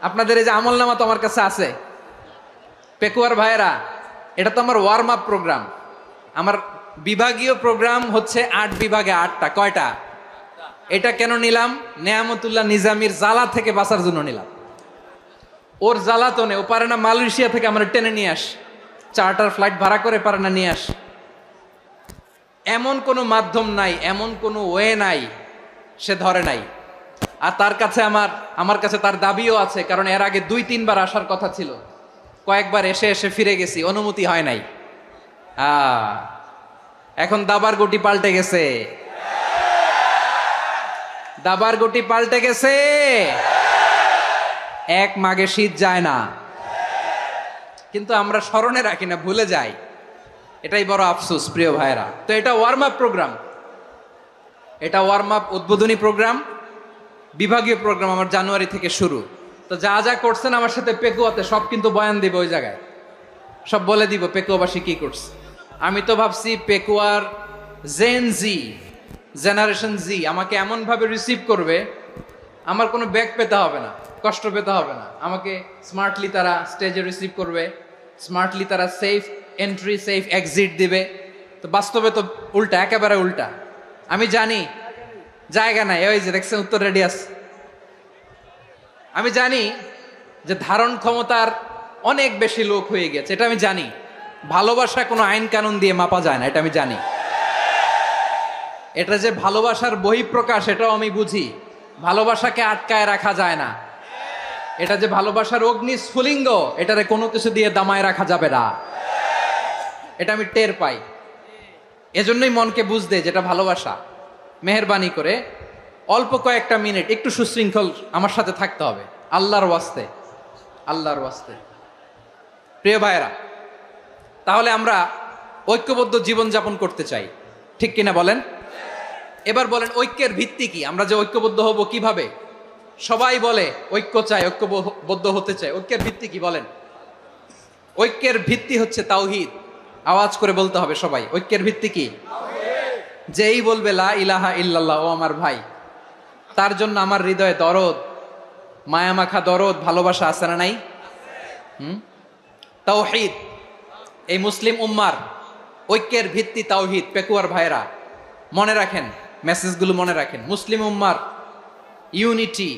Speaker 2: আপনাদের এই যে আমলনামা তো আমার কাছে আছে। পেকুয়ার ভাইয়েরা, এটা তো আমার ওয়ার্ম আপ প্রোগ্রাম। আমার বিভাগীয় প্রোগ্রাম হচ্ছে 8 বিভাগে 8টা। কয়টা? এটা কেন নিলাম? নেয়ামতুল্লাহ নিজামীর জ্বালা থেকে বাঁচার জন্য নিলাম। ওর জ্বালাতনে ও পারে না মালয়েশিয়া থেকে আমরা টেনে নিয়ে আস, চার্টার ফ্লাইট ভাড়া করে পারে না নিয়ে আস। এমন কোনো মাধ্যম নাই, এমন কোনো ওয়ে নাই সে ধরে নাই। আর তার কাছে আমার কাছে তার দাবিও আছে, কারণ এর আগে 2-3 বার আসার কথা ছিল। কয়েকবার এসে এসে ফিরে গেছি, অনুমতি হয় নাই। এখন দাবার গুটি পাল্টে গেছে, দাবার গুটি পাল্টে গেছে। এক মাঘে শীত যায় না, কিন্তু আমরা স্মরণে রাখি না, ভুলে যাই। এটাই বড় আফসোস প্রিয় ভাইরা। তো এটা ওয়ার্ম আপ প্রোগ্রাম, এটা ওয়ার্ম আপ উদ্বোধনী প্রোগ্রাম, বিভাগীয় প্রোগ্রাম আমার জানুয়ারি থেকে শুরু। তো যা যা করছেন আমার সাথে পেকুয়াতে সব কিন্তু বয়ান দিব, ওই জায়গায় সব বলে দিব পেকুয়াবাসী কি করছে। আমি তো ভাবছি পেকুয়ার জেনারেশন জি আমাকে এমন ভাবে রিসিভ করবে, আমার কোনো ব্যাক পেতে হবে না, কষ্ট পেতে হবে না। আমাকে স্মার্টলি তারা স্টেজে রিসিভ করবে, স্মার্টলি তারা সেফ এন্ট্রি সেফ এক্সিট দিবে। তো বাস্তবে তো উল্টা, একেবারে উল্টা। আমি জানি জায়গা নাই, ওই যে দেখছেন উত্তর রেডিয়াস। আমি জানি যে ধারণ ক্ষমতার অনেক বেশি লোক হয়ে গেছে, এটা আমি জানি। ভালোবাসা কোনো আইন কানুন দিয়ে মাপা যায় না, এটা আমি জানি। এটা যে ভালোবাসার বহিঃপ্রকাশ এটাও আমি বুঝি। ভালোবাসাকে আটকায় রাখা যায় না। এটা যে ভালোবাসার অগ্নি স্ফুলিঙ্গ, এটারে কোনো কিছু দিয়ে দামায় রাখা যাবে না, এটা আমি টের পাই। এজন্যই মনকে বুঝতে যেটা ভালোবাসা। মেহেরবানি করে অল্প কয়েকটা মিনিট একটু সুশৃঙ্খল আমার সাথে থাকতে হবে, আল্লাহর ওয়াস্তে, আল্লাহর ওয়াস্তে। প্রিয় ভাইয়েরা, তাহলে আমরা ঐক্যবদ্ধ জীবনযাপন করতে চাই, ঠিক কিনা বলেন? এবার বলেন ঐক্যের ভিত্তি কি? আমরা যে ঐক্যবদ্ধ হব কিভাবে? সবাই বলে ঐক্য চাই, ঐক্যবদ্ধ হতে চাই। ঐক্যের ভিত্তি কি বলেন? ঐক্যের ভিত্তি হচ্ছে তাওহীদ। আওয়াজ করে বলতে হবে সবাই, ঐক্যের ভিত্তি কি? যেই বলবে লা ইলাহা ইল্লাল্লাহ, ও আমার ভাই, তার জন্য আমার হৃদয়ে দরদ, মায়ামাখা দরদ, ভালোবাসা আছে না নাই? তাওহীদ। এই মুসলিম উম্মার ঐক্যের ভিত্তি তাওহীদ। পেকুয়ার ভাইরা মনে রাখেন, মেসেজগুলো মনে রাখেন। মুসলিম উম্মার ইউনিটি,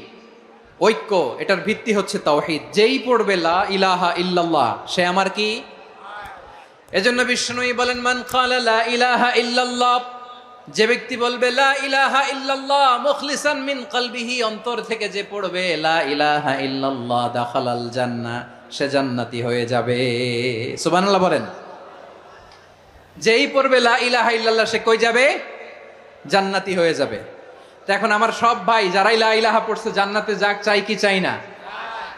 Speaker 2: ঐক্য, এটার ভিত্তি হচ্ছে তাওহীদ। যেই পড়বে লা ইলাহা ইল্লাল্লাহ সে আমার কি? এজন্য বিষ্ণুই বলেন মান ক্বালা লা ইলাহা ইল্লাল্লাহ, যে ব্যক্তি বলবে লা ইলাহা ইল্লাল্লাহ মুখলিসান মিন কলবিহি, অন্তর থেকে যে পড়বে লা ইলাহা ইল্লাল্লাহ, দাখালাল জান্নাহ, সে জান্নাতি হয়ে যাবে। সুবহানাল্লাহ বলেন। যেই পড়বে লা ইলাহা ইল্লাল্লাহ সে কই যাবে? জান্নাতি হয়ে যাবে। তো এখন আমার সব ভাই যারাই লা ইলাহা পড়ছে জান্নাতে যাক, চাই কি চাই না?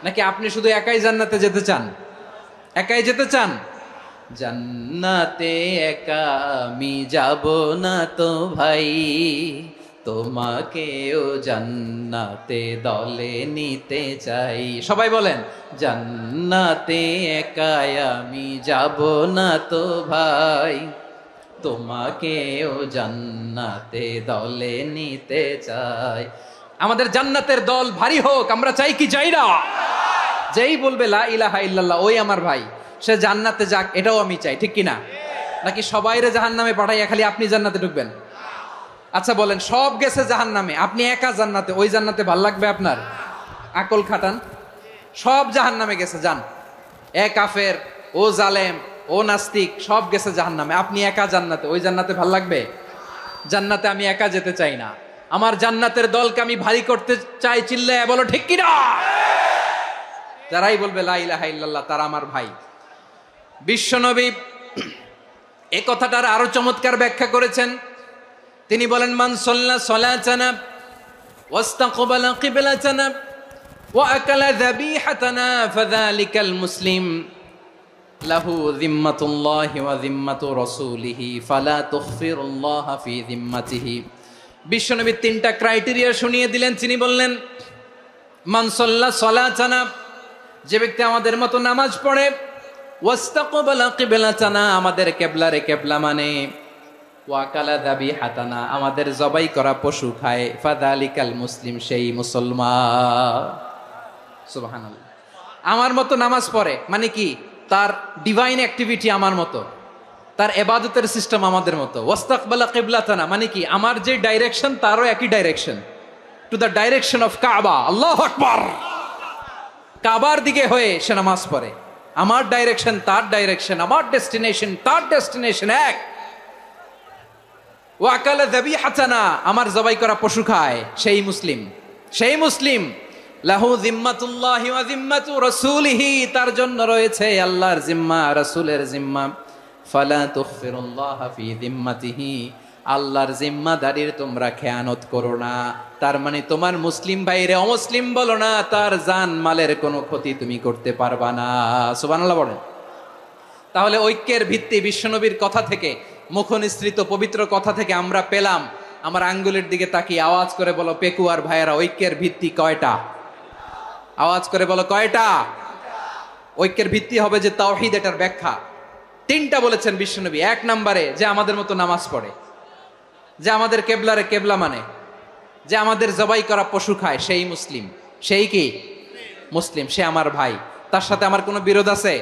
Speaker 2: নাকি আপনি শুধু একাই জান্নাতে যেতে চান? একাই যেতে চান? জান্নাতে একা আমি যাব না তো ভাই, তোমাকেও জান্নাতে দলে নিতে চাই। সবাই বলেন, জান্নাতে একা আমি যাব না তো ভাই, তোমাকেও জান্নাতে দলে নিতে চাই। আমাদের জান্নাতের দল ভারী হোক, আমরা চাই কি চাই না? যেই বলবে লা ইলাহা ইল্লাল্লাহ ওই আমার ভাই, সে জান্নাতে যাক, এটাও আমি চাই, ঠিক কিনা? নাকি সবাইরে জাহান্নামে পাঠাইয়া খালি আপনি জান্নাতে ঢুকবেন? আচ্ছা বলেন, সব গেছে জাহান্নামে, আপনি একা জান্নাতে, ওই জান্নাতে ভাল লাগবে আপনার? আকল খাটান। সব জাহান্নামে গেছে, যান। এ কাফের, ও জালেম, ও নাস্তিক, সব গেছে জাহান্নামে, আপনি একা জান্নাতে, ওই জান্নাতে ভাল লাগবে? জান্নাতে আমি একা যেতে চাই না, আমার জান্নাতের দলকে আমি ভারী করতে চাই। চিল্লায় বলো ঠিক কিনা? যারাই বলবে লা ইলাহা ইল্লাল্লাহ তারা আমার ভাই। বিশ্বনবী এই কথাটার আরো চমৎকার ব্যাখ্যা করেছেন। তিনি বলেন, মান সাল্লা সালাতানা ওয়াস্তাকবালা কিবলাতানা ওয়া আকালা যাবিহাতানা ফাযালিকাল মুসলিম লাহু যিম্মাতুল্লাহি ওয়া যিম্মাতু রাসূলিহি ফালা তুখফিরুল্লাহা ফি যিম্মাতিহি। বিশ্বনবী তিনটা ক্রাইটেরিয়া শুনিয়ে দিলেন। তিনি বললেন, মান সাল্লা সালাতানা, যে ব্যক্তি আমাদের মতো নামাজ পড়ে, ওয়াস্তাকবালা কিবলাতানা, আমাদের কিবলারে কিবলা মানে, ওয়াকালা যাবিহাতানা, আমাদের জবাই করা পশু খায়, ফাযালিকাল মুসলিম, সেই মুসলমান। সুবহানাল্লাহ। আমার মতো নামাজ পড়ে মানে কি? তার ডিভাইন অ্যাক্টিভিটি আমার মতো, তার ইবাদতের সিস্টেম আমাদের মতো। ওয়াস্তাকবালা কিবলাতানা মানে কি? আমার যে ডাইরেকশন তারও একই direction, to the direction of কাবা। আল্লাহু আকবার। কাবার দিকে হয়ে সে নামাজ পড়ে। আমার ডাইরেকশন তার ডাইরেকশন, আমার ডেস্টিনেশন তার ডেস্টিনেশন এক। ওয়াকালা যাবিহাতানা, আমার জবাই করা পশু খায়, সেই মুসলিম, সেই মুসলিম। লাহু যিম্মাতুল্লাহি ওয়া যিম্মাতু রাসূলিহি, তার জন্য রয়েছে আল্লাহর জিম্মা, রাসূলের জিম্মা। ফালা তুখফিরুল্লাহা ফি যিম্মাতিহি, আল্লাহর জিম্মাদারির তোমরা খেয়ানত করো না। তার মানে তোমার মুসলিম ভাইরে অমুসলিম বলো না, তার জান মালের কোনো ক্ষতি তুমি করতে পারবা না। সুবহানাল্লাহ বলেন। তাহলে ঐক্যের ভিত্তি বিশ্বনবীর কথা থেকে, মুখনিসৃত পবিত্র কথা থেকে আমরা পেলাম। আমার আঙ্গুলের দিকে তাকিয়ে আওয়াজ করে বলো পেকুয়ার ভাইয়েরা, ঐক্যের ভিত্তি কয়টা? আওয়াজ করে বলো কয়টা? ঐক্যের ভিত্তি হবে যে তাওহীদ, এটার ব্যাখ্যা তিনটা বলেছেন বিশ্বনবী। এক নম্বরে, যে আমাদের মতো নামাজ পড়ে, যে আমাদের কেবলারে কেবলা মানে, যে আমাদের জবাই করা পশু খায়, সেই মুসলিম। সেই কি মুসলিম? সে আমার ভাই। তার সাথে আমার কোনো বিরোধ আছে?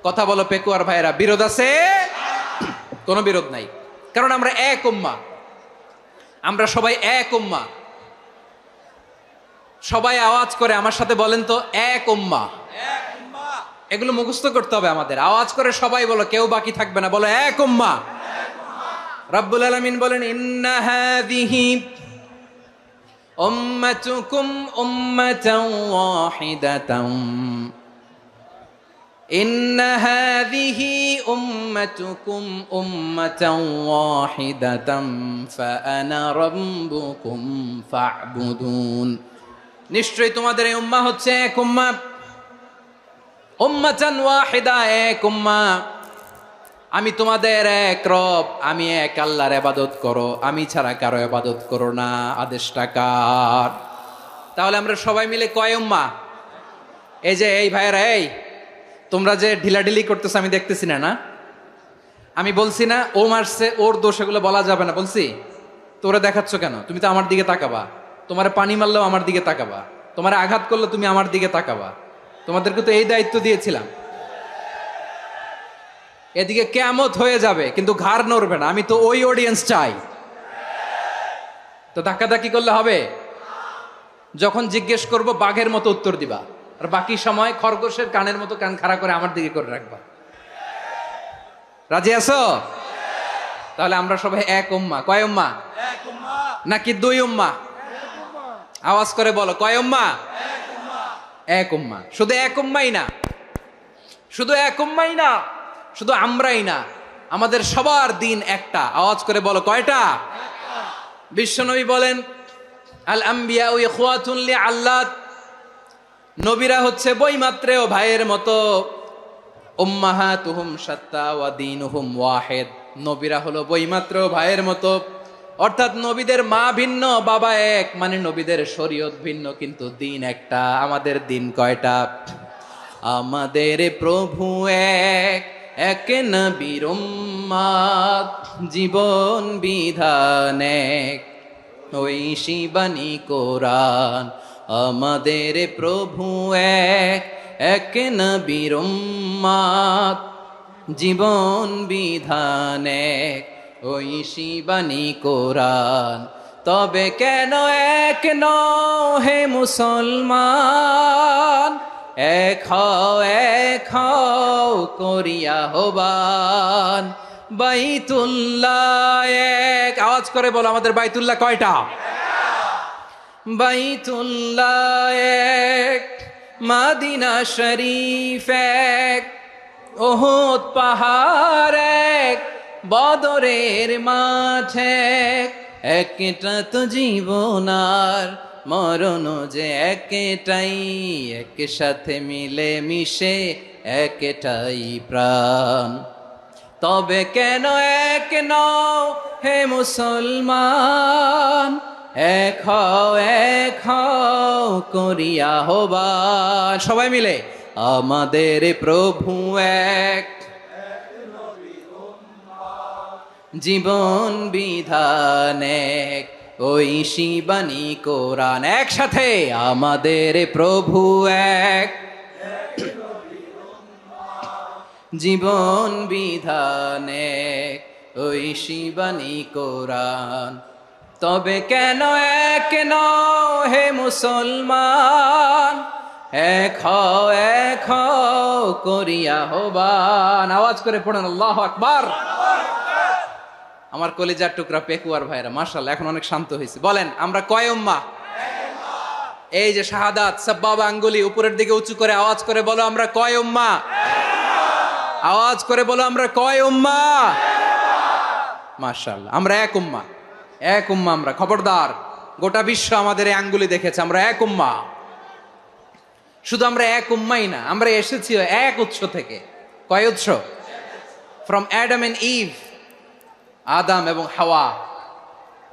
Speaker 2: কথা বলো পেকুয়ার ভাইয়েরা, বিরোধ আছে? কোনো বিরোধ নাই, কারণ আমরা এক উম্মাহ, আমরা সবাই এক উম্মাহ। সবাই আওয়াজ করে আমার সাথে বলেন তো, এক উম্মাহ। এগুলো মুখস্থ করতে হবে আমাদের। আওয়াজ করে সবাই বলো, কেউ বাকি থাকবে না, বলো এক উম্মাহ। রব্বুল আলামিন বলেন, ইন্না হাযিহি উম্মাতুকুম উম্মাতান ওয়াহিদাতান, ইন্না হাযিহি উম্মাতুকুম উম্মাতান ওয়াহিদাতান ফাআনা রাব্বুকুম ফা'বুদুন। নিশ্চয়ই তোমাদের এই উম্মাহ হচ্ছে এক উম্মাহ। উম্মাতান ওয়াহিদা, এক উম্মাহ। আমি তোমাদের এক রব, আমি এক আল্লাহর ইবাদত করো, আমি ছাড়া কারো ইবাদত করো না। আদেশটা কার? তাহলে আমরা সবাই মিলে কয় উম্মাহ? এই যে এই ভাইয়েরা, এই তোমরা যে ঢিলাঢিলি করতেছো আমি দেখতেছি না, না? আমি বলছি না ও মারছে, ওর দোষ, এগুলো বলা যাবে না। বলছি তোরা দেখাচ্ছ কেন? তুমি তো আমার দিকে তাকাবা। তোমার পানি মারলেও আমার দিকে তাকাবা, তোমার আঘাত করলে তুমি আমার দিকে তাকাবা। তোমাদেরকে তো এই দায়িত্ব দিয়েছিলাম। এদিকে কিয়ামত হয়ে যাবে কিন্তু ঘাড় নড়বে না। আমি তো ওই অডিয়েন্স চাই। তো ধাক্কাধাক্কি করলে হবে? যখন জিজ্ঞেস করব বাঘের মতো উত্তর দিবা, আর বাকি সময় খরগোশের কানের মতো কান খাড়া করে আমার দিকে করে রাখবা। রাজি আছো? তাহলে আমরা সবাই এক উম্মাহ। কয় উম্মাহ? নাকি দুই উম্মাহ? আওয়াজ করে বলো, কয় উম্মাহ? এক উম্মাহ। শুধু এক উম্মাই না, শুধু এক উম্মাই না, শুধু আমরাই না, আমাদের সবার দিন একটা। আওয়াজ করে বলো কয়টা? বিশ্বনবী বলেন, আল আম্বিয়া ইখওয়াতুন লিআল্লাত, নবীরা হচ্ছে বইমাত্রেও ভাইয়ের মতো। উম্মাহাতুহুম শাত্তা ওয়া দীনুহুম ওয়াহিদ। নবীরা হলো বইমাত্র ভাইয়ের মতো, অর্থাৎ নবীদের মা ভিন্ন বাবা এক, মানে নবীদের শরীয়ত ভিন্ন কিন্তু দিন একটা। আমাদের দিন কয়টা? আমাদের প্রভু এক, এক নবীর উম্মত, জীবন বিধান এক, ওই শিবানী কোরআন। আমাদের প্রভু এক, এক নবীর উম্মত, জীবন বিধান এক, ওই শিবানী কোরআন। তবে কেন এক নও হে মুসলমান, এক হও করিয়া হবান। বাইতুল্লাহ এক, আওয়াজ করে বলো আমাদের বাইতুল্লাহ কয়টা? বাইতুল্লাহ এক, মাদিনা শরীফ এক, ওহুদ পাহাড় এক, বদরের মাঠ এক। একটা তো জীবন আর মরণ যে একটাই, একসাথে মিলে মিশে একটাই প্রাণ। তবে কেন এক নও হে মুসলমান, এক হও করিয়া হবান। সবাই মিলে আমাদের প্রভু এক, জীবন বিধান এক, ওই শিবানী কোরআন। একসাথে আমাদের প্রভু এক, জীবন বিধান এক, ওই শিবানী কোরআন। তবে কেন এক নও হে মুসলমান, এক হও করিয়া হবান। আওয়াজ করে পড়েন আল্লাহু আকবার। আমার কলিজার টুকরা পেকুয়ার ভাইরা মাশাআল্লাহ এখন অনেক শান্ত হয়েছে। বলেন আমরা কয় উম্মাহ? এই যে শাহাদাত সাব্বাবা আঙ্গুলি উপরের দিকে উঁচু করে আওয়াজ করে বলো আমরা কয় উম্মাহ? আওয়াজ করে বলো আমরা কয় উম্মাহ? মাশাআল্লাহ আমরা এক উম্মাহ, এক উম্মাহ আমরা। খবরদার, গোটা বিশ্ব আমাদের এই আঙ্গুলি দেখেছে, আমরা এক উম্মাহ। শুধু আমরা এক উম্মাই না, আমরা এসেছি এক উৎস থেকে। কয় উৎস? ফ্রম অ্যাডাম এন্ড ইভ, আদাম এবং হাওয়া,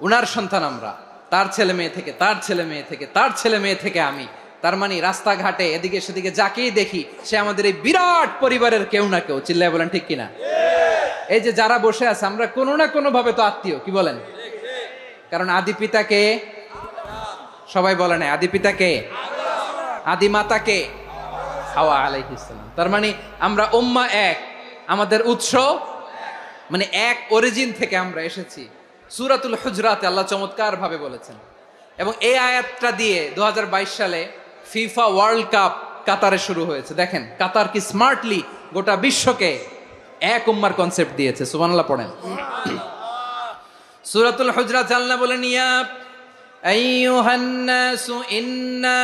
Speaker 2: উনার সন্তান আমরা। তার ছেলে মেয়ে থেকে, তার ছেলে মেয়ে থেকে, তার ছেলে মেয়ে থেকে আমি। তার মানে রাস্তাঘাটে এদিকে সেদিকে যাকেই দেখি সে আমাদের এই বিরাট পরিবারের কেউ না কেউ। চিল্লায় বলেন ঠিক কিনা? এই যে যারা বসে আছে আমরা কোনো না কোনো ভাবে তো আত্মীয়, কি বলেন? কারণ আদি পিতাকে সবাই বলে না, আদি পিতাকে, আদি মাতাকে হাওয়া আলাইহিস সালাম। তার মানে আমরা উম্মাহ এক, আমাদের উৎস মানে এক অরিজিন থেকে আমরা এসেছি। সূরাতুল হুজরাতে আল্লাহ চমৎকার ভাবে বলেছেন। এবং এই আয়াতটা দিয়ে 2022 সালে ফিফা ওয়ার্ল্ড কাপ কাতারে শুরু হয়েছে। দেখেন কাতার কি স্মার্টলি গোটা বিশ্বকে এক উম্মার কনসেপ্ট দিয়েছে। সুবহানাল্লাহ পড়েন। সূরাতুল হুজরাত আল্লাহ বলেন, ইয়া আইয়ুহান নাসু ইন্না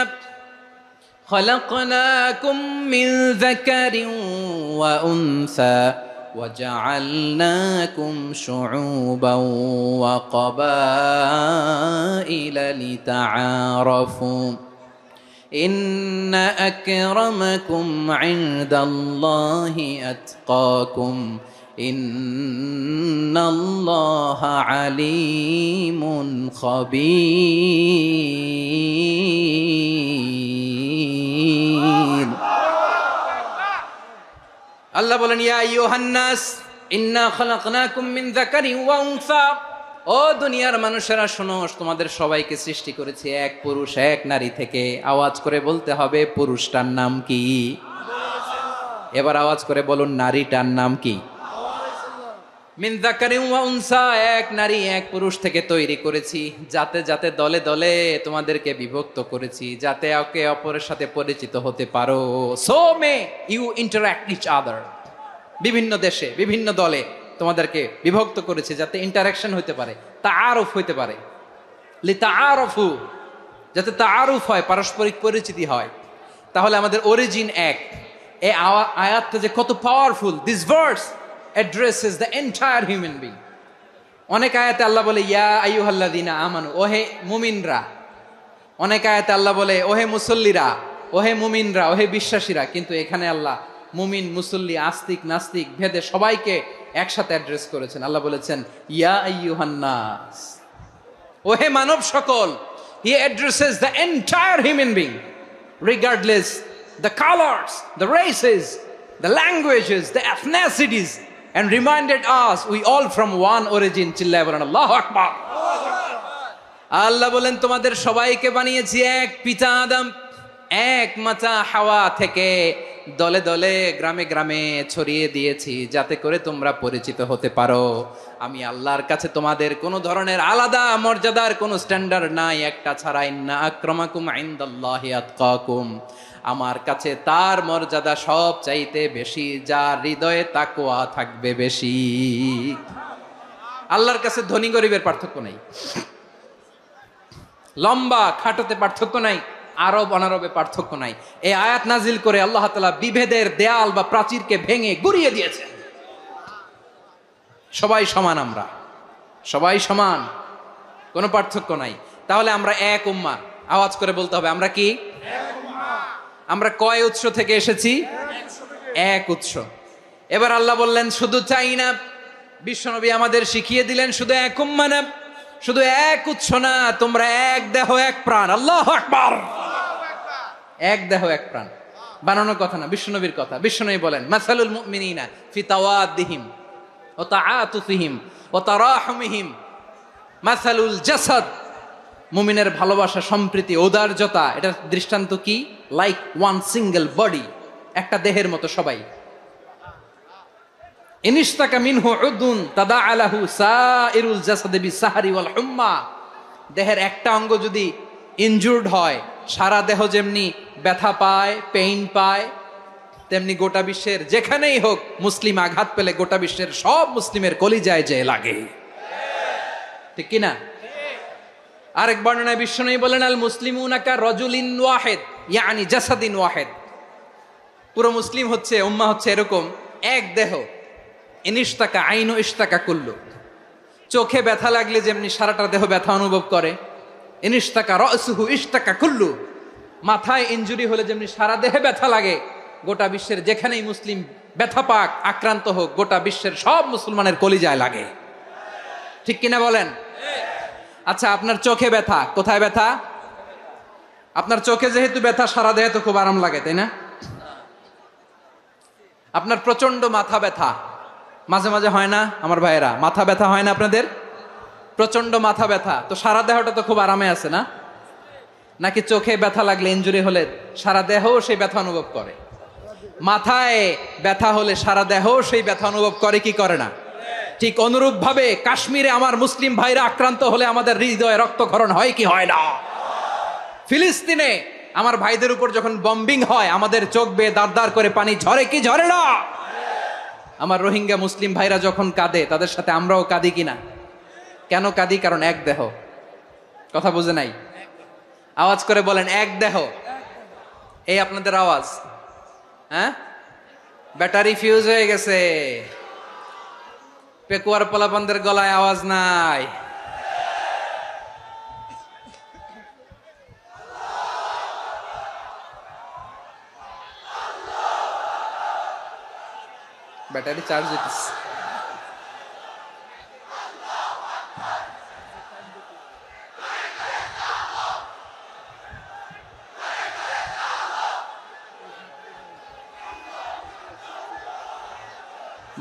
Speaker 2: খলাকনাকুম মিন যাকারিন ওয়া উনসা وجعلناكم شعوبا وقبائل لتعارفوا إن أكرمكم عند الله أتقاكم إن الله عليم خبير। আল্লাহ বলেন, ইয়া আইয়ুহান নাস ইন্না খলাকনাকুম মিন যাকারিন ওয়া উনসা, ও দুনিয়ার মানুষেরা শোনো, তোমাদের সবাইকে সৃষ্টি করেছি এক পুরুষ এক নারী থেকে। আওয়াজ করে বলতে হবে পুরুষটার নাম কি? এবার আওয়াজ করে বলুন নারীটার নাম কি? মিন যাকারিন ওয়া উনসা, এক নারী এক পুরুষ থেকে তৈরি করেছি। যাতে যাতে দলে দলে তোমাদেরকে বিভক্ত করেছি, যাতে একে অপরের সাথে পরিচিত হতে পারো। So may you interact each other. বিভিন্ন দেশে বিভিন্ন দলে তোমাদেরকে বিভক্ত করেছি যাতে ইন্টারাকশন হতে পারে, তাআরুফ হতে পারে। লিতাআরফু, যাতে তাআরুফ হয়, পারস্পরিক পরিচিতি হয়। তাহলে আমাদের অরিজিন এক। এই আয়াতটা যে কত powerful. This verse addresses the entire human being. অনেক আয়াতে আল্লাহ বলে ইয়া আইয়ুহাল্লাযীনা আমানু, ওহে মুমিনরা। অনেক আয়াতে আল্লাহ বলে ওহে মুসল্লিরা, ওহে মুমিনরা, ওহে বিশ্বাসীরা। কিন্তু এখানে আল্লাহ মুমিন মুসল্লি আস্তিক নাস্তিক ভেদে সবাইকে একসাথে অ্যাড্রেস করেছেন। আল্লাহ বলেছেন ইয়া আইয়ুহান নাস, ওহে মানব সকল। হি addresses the entire human being regardless the colors, the races, the languages, the ethnicities, and reminded us we all from one origin. চিল্লায় বলেন আল্লাহু আকবার। আল্লাহ বলেন তোমাদের সবাইকে বানিয়েছি এক পিতা আদম, এক মাতা হাওয়া থেকে, দলে দলে গ্রামে গ্রামে ছড়িয়ে দিয়েছি যাতে করে তোমরা পরিচিত হতে পারো। আমি আল্লাহর কাছে তোমাদের কোনো ধরনের আলাদা মর্যাদার কোনো স্ট্যান্ডার্ড নাই একটা ছাড়া। ইন্না আক্রামাকুম ইনদাল্লাহি আতকাকুম, আমার কাছে তার মর্যাদা সব চাইতে বেশি যার হৃদয়ে তাকওয়া থাকবে বেশি। আল্লাহর কাছে ধনী গরিবের পার্থক্য নাই, লম্বা খাটোতে পার্থক্য নাই, আরব অনারবে পার্থক্য নাই। এই আয়াত নাজিল করে আল্লাহ তাআলা বিভেদের দেয়াল বা প্রাচীরকে ভেঙে গুড়িয়ে দিয়েছেন। সবাই সমান, আমরা সবাই সমান, কোনো পার্থক্য নাই। তাহলে আমরা এক উম্মাহ, আওয়াজ করে বলতে হবে আমরা কি? আমরা কয় উৎস থেকে এসেছি? এক উৎস। এবার আল্লাহ বললেন শুধু চাই না, বিশ্বনবী আমাদের শিখিয়ে দিলেন শুধু এক উম্মাহ না, শুধু এক উৎস না, তোমরা এক দেহ এক প্রাণ। আল্লাহু আকবার। এক দেহ এক প্রাণ বানানোর কথা না, বিশ্বনবীর কথা। বিশ্বনবী বলেন মাসালুল মুমিনিনা ফি তাওয়াদ্দিহিম ওয়া তাআতুফিহিম ওয়া তারাহুমিহিম মাসালুল জাসাদ। মুমিনের ভালোবাসা, সম্প্রীতি, ঔদার্যতা, এটার দৃষ্টান্ত কি? লাইক ওয়ান সিঙ্গেল বডি, একটা দেহের মতো সবাই। ইনিশতাকা মিনহু উদুন তাদাআ লাহু সাইরুল জাসাদি বিসাহরি ওয়াল হুম্মা। দেহের একটা অঙ্গ যদি ইনজুর্ড হয়, সারা দেহ যেমনি ব্যথা পায়, পেইন পায়, তেমনি গোটা বিশ্বের যেখানেই হোক মুসলিম আঘাত পেলে গোটা বিশ্বের সব মুসলিমের কলিজায় যে লাগে, ঠিক কিনা? আরেক বর্ণনায় বিশ্বনবী বলেন আল মুসলিমুনা কা রাজুলিন ওয়াহিদ ইয়ানি জাসাদিন ওয়াহিদ। পুরো মুসলিম হচ্ছে, উম্মাহ হচ্ছে এরকম এক দেহ। ইনিশতাকা আইনু ইশতাকা কুল্লু। চোখে ব্যথা লাগলে যেমনি সারাটা দেহ ব্যথা অনুভব করে, ইনিশতাকা রাসুহু ইশতাকা কুল্লু। মাথায় ইনজুরি হলে যেমনি সারা দেহে ব্যথা লাগে, গোটা বিশ্বের যেখানেই মুসলিম ব্যথা পাক, আক্রান্ত হোক, গোটা বিশ্বের সব মুসলমানের কলিজায় লাগে, ঠিক কিনা বলেন? আচ্ছা, আপনার চোখে ব্যথা, কোথায় ব্যথা? আপনার চোখে যেহেতু ব্যথা, সারা দেহে তো খুব আরাম লাগে, তাই না? আপনার প্রচন্ড মাথা ব্যথা মাঝে মাঝে হয় না আমার ভাইয়েরা? মাথা ব্যথা হয় না আপনাদের? প্রচন্ড মাথা ব্যথা, তো সারা দেহটা তো খুব আরামে আছে না? নাকি চোখে ব্যথা লাগলে, ইনজুরি হলে সারা দেহ সেই ব্যথা অনুভব করে? মাথায় ব্যথা হলে সারা দেহ সেই ব্যথা অনুভব করে কি করে না? ঠিক অনুরূপ ভাবে কাশ্মীরে আমার মুসলিম ভাইরা আক্রান্ত হলে আমাদের হৃদয়ে রক্তক্ষরণ হয় কি হয় না? ফিলিস্তিনে আমার ভাইদের উপর যখন বম্বিং হয়, আমাদের চোখ বেয়ে দাঁড় দাঁড় করে পানি ঝরে কি ঝরে না? আমার রোহিঙ্গা মুসলিম ভাইরা যখন কাঁদে, তাদের সাথে আমরাও কাঁদি কিনা? কেন কাঁদি? কারণ এক দেহ। কথা বুঝে নাই? আওয়াজ করে বলেন এক দেহ। এই আপনাদের আওয়াজ, হ্যাঁ? ব্যাটারি ফিউজ হয়ে গেছে, পেকুয়ার পোলাপানদের গলায় আওয়াজ নাই। ব্যাটারি চার্জ হইতেছে।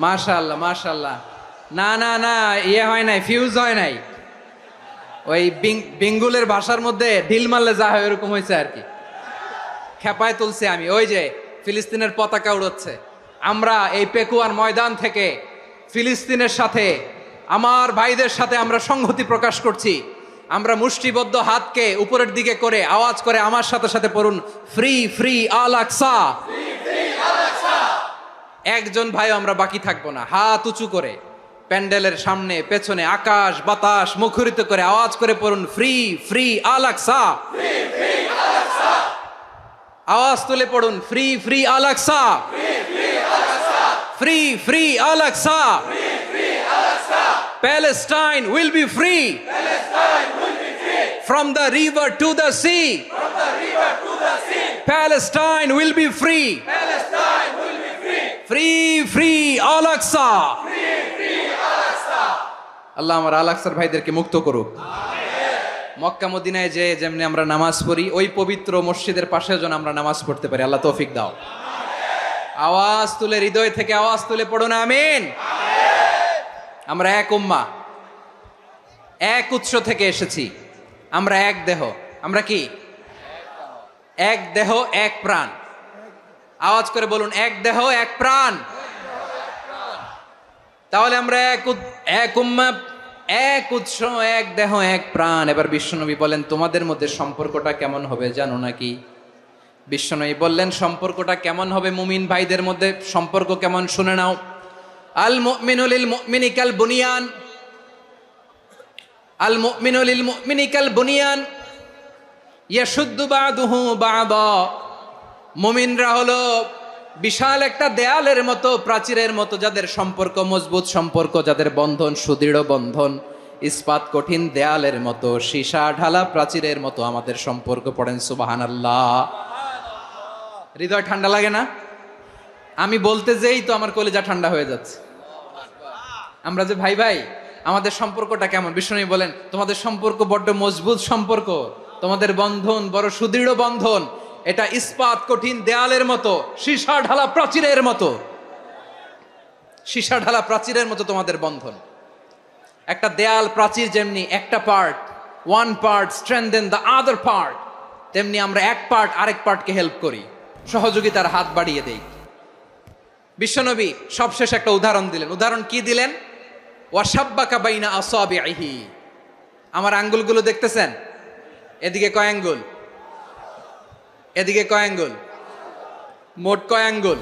Speaker 2: মাশাআল্লাহ মাশাআল্লাহ। না না না, ইয়ে হয় নাই, ফিউজ হয় নাই। ওই বেঙ্গুলের ভাষার মধ্যে ঢিল মারলে যা হয় এরকম হয়েছে আর কি। খেপায় তুলছে আমি। ওই যে ফিলিস্তিনের পতাকা উড়োচ্ছে, আমরা এই পেকুয়ার ময়দান থেকে ফিলিস্তিনের সাথে, আমার ভাইদের সাথে আমরা সংহতি প্রকাশ করছি। আমরা মুষ্টিবদ্ধ হাতকে উপরের দিকে করে আওয়াজ করে আমার সাথে সাথে পড়ুন, ফ্রি ফ্রি আল আকসা। একজন ভাই আমরা বাকি থাকবো না। হাত উঁচু করে প্যান্ডেলের সামনে পেছনে আকাশ বাতাস মুখরিত করে আওয়াজ করে পড়ুন, ফ্রি ফ্রি আল আকসা। আওয়াজ তুলে পড়ুন, free free Al Aqsa, free free Al Aqsa. Palestine will be free from the river to the sea. Palestine will be free free free Al Aqsa, আল্লাহ আমার আল আকসার ভাইদেরকে মুক্ত করুক। মক্কা মদিনায় যে যেমনি আমরা নামাজ পড়ি, ওই পবিত্র মসজিদের পাশে যেন আমরা নামাজ পড়তে পারি, আল্লাহ তৌফিক দাও। আওয়াজ তুলে, হৃদয় থেকে আওয়াজ তুলে পড়ুন আমিন। আমরা এক উম্মাহ, এক উৎস থেকে এসেছি, আমরা এক দেহ। আমরা কি? এক দেহ এক প্রাণ। আওয়াজ করে বলুন, এক দেহ এক প্রাণ। তাহলে আমরা এক উম্মাহ, এক উৎস, এক দেহ এক প্রাণ। এবার বিশ্বনবী বলেন, তোমাদের মধ্যে সম্পর্কটা কেমন হবে জানো নাকি? বিশ্বনবী বললেন, সম্পর্কটা কেমন হবে মুমিন ভাইদের মধ্যে, সম্পর্ক কেমন শুনে নাও। আল মুমিনু লিল মুমিনি কাল বুনিয়ান, আল মুমিনু লিল মুমিনি কাল বুনিয়ান ইয়াশুদ্দু বাদুহু বাদা। মুমিনরা হলো বিশাল একটা দেয়ালের মতো, প্রাচীরের মতো, যাদের সম্পর্ক মজবুত সম্পর্ক, যাদের বন্ধন সুদৃঢ় বন্ধন, ইস্পাত কঠিন দেয়ালের মতো, সীসা ঢালা প্রাচীরের মতো আমাদের সম্পর্ক। পড়েন সুবহানাল্লাহ। হৃদয় ঠান্ডা লাগে না? আমি বলতে যেই তো আমার কলিজা ঠান্ডা হয়ে যাচ্ছে। আমরা যে ভাই ভাই, আমাদের সম্পর্কটা কেমন? বিষ্ণু বলেন, তোমাদের সম্পর্ক বড্ড মজবুত সম্পর্ক, তোমাদের বন্ধন বড় সুদৃঢ় বন্ধন, এটা ইস্পাত কঠিন দেয়ালের মতো, সীসা ঢালা প্রাচীরের মতো, সীসা ঢালা প্রাচীরের মতো তোমাদের বন্ধন। একটা দেয়াল প্রাচীর যেমনি একটা part, one part strengthen the other part, তেমনি আমরা এক পার্ট আরেক পার্টকে হেল্প করি, সহযোগিতার হাত বাড়িয়ে দেই। বিশ্বনবী সবশেষ একটা উদাহরণ দিলেন। উদাহরণ কি দিলেন? ওয়াসাব্বাকা বাইনা আসাবিহি। আমার আঙ্গুলগুলো দেখতেছেন? এদিকে কয় আঙ্গুল? এদিকে কয় আঙ্গুল? মোট কয় আঙ্গুল?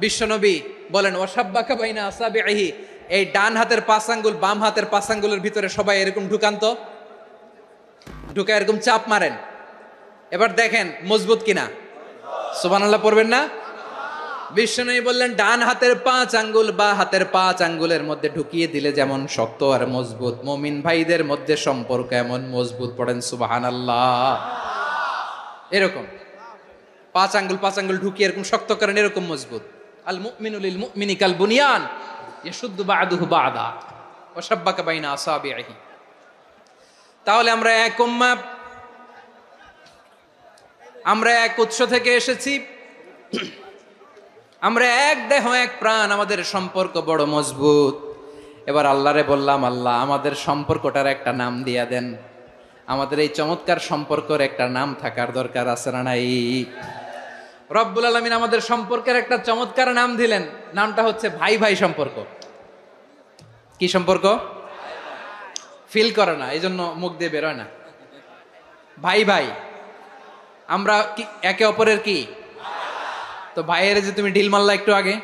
Speaker 2: বিশ্বনবী বলেন, ওয়াসাব্বাকা বাইনা আসাবিহি, এই ডান হাতের 5 আঙ্গুল বাম হাতের 5 আঙ্গুলের ভিতরে সবাই এরকম ঢুকান্ত, ঢুকা এরকম চাপ মারেন। এবার দেখেন মজবুত কিনা। সুবহানাল্লাহ পড়বেন না? বিশ্বনবী বললেন, ডান হাতের 5 আঙ্গুল বা হাতের 5 আঙ্গুলের মধ্যে ঢুকিয়ে দিলে যেমন শক্ত আর মজবুত, মুমিন ভাইদের মধ্যে সম্পর্ক এমন মজবুত। পড়েন সুবহানাল্লাহ। এরকম 5 আঙ্গুল ঢুকিয়ে এরকম শক্ত করেন, এরকম মজবুত। আল মুমিনু লিল মুমিনি কাল বুনিয়ান ইয়াশুদ্দু বাদুহু বাদা ওয়া শাব্বাকা বাইনা আসাবিহি। তাহলে আমরা এক উম্মাহ, আমরা এক উৎস থেকে এসেছি, আমরা এক দেহ এক প্রাণ, আমাদের সম্পর্ক বড় মজবুত। এবার আল্লাহরে বললাম, আল্লাহ আমাদের সম্পর্কটার একটা নাম দিয়া দেন। আমাদের এই চমৎকার সম্পর্কের একটা নাম থাকার দরকার আছে না নাই? রব্বুল আলামিন আমাদের সম্পর্কের একটা চমৎকার নাম দিলেন। নামটা হচ্ছে ভাই ভাই সম্পর্ক। কি সম্পর্ক? ফিল করে না, এই জন্য মুখ দিয়ে বেরোয় না। ভাই ভাই, আমরা কি একে অপরের কি? তো ভাইয়ের যে তুমি ঢিল মারলা একটু আগে,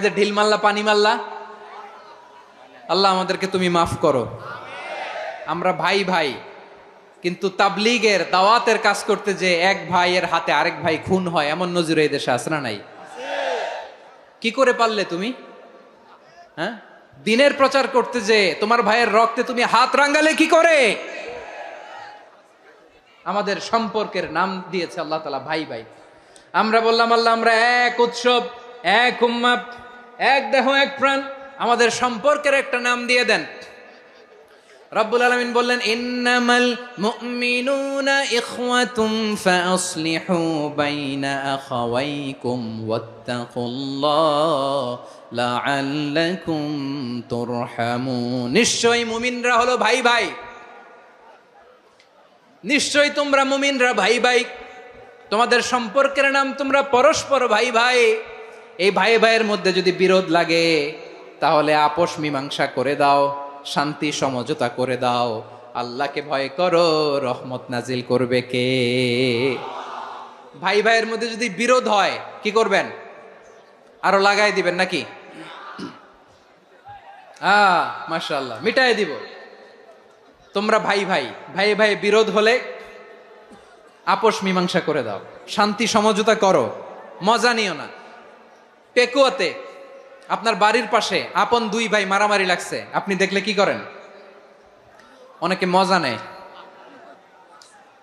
Speaker 2: যে ঢিল মারলা, পানি মারলা, আল্লাহ আমাদেরকে তুমি মাফ করো। আমরা ভাই ভাই, কিন্তু তাবলীগের দাওয়াতের কাজ করতে যে এক ভাইয়ের হাতে আরেক ভাই খুন হয়, এমন নজির এই দেশে আছে না নাই? কি করে পারলে তুমি? হ্যাঁ, দিনের প্রচার করতে যে তোমার ভাইয়ের রক্তে তুমি হাত রাঙ্গালে কি করে? আমাদের সম্পর্কের নাম দিয়েছে আল্লাহ তাআলা ভাই ভাই। আমরা বললাম, আল্লাহ আমরা এক উৎসব, এক উম্মাহ, এক দেহ এক প্রাণ, আমাদের সম্পর্কের একটা নাম দিয়ে দেন। রব্বুল আলামিন বললেন, ইন্নামাল মুমিনুনা ইখওয়াতুম ফাসলিহু বাইনা আখাওয়াইকুম ওয়াত্তাকুল্লাহ লাআল্লাকুম তুরহামুন। নিশ্চয়ই মুমিনরা হলো ভাই ভাই, নিশ্চয়ই তোমরা মুমিনরা ভাই ভাই, তোমাদের সম্পর্কের নাম তোমরা পরস্পর ভাই ভাই। এই ভাই ভাইয়ের মধ্যে যদি বিরোধ লাগে তাহলে আপোষ মীমাংসা করে দাও, শান্তি সমঝোতা করে দাও। আল্লাহকে ভয় করো, রহমত নাজিল করবে কে? ভাই ভাইয়ের মধ্যে যদি বিরোধ হয় কি করবেন? আরো লাগাই দিবেন নাকি? মাশাআল্লাহ, মিটাই দিব। তোমরা ভাই ভাই, ভাই ভাই বিরোধ হলে আপোষ মীমাংসা করে দাও, শান্তি সমঝোতা করো, মজা নিও না। পেকুয়াতে আপনার বাড়ির পাশে আপন 2 ভাই মারামারি লাগছে, আপনি দেখলে কি করেন? অনেকে মজা নেয়,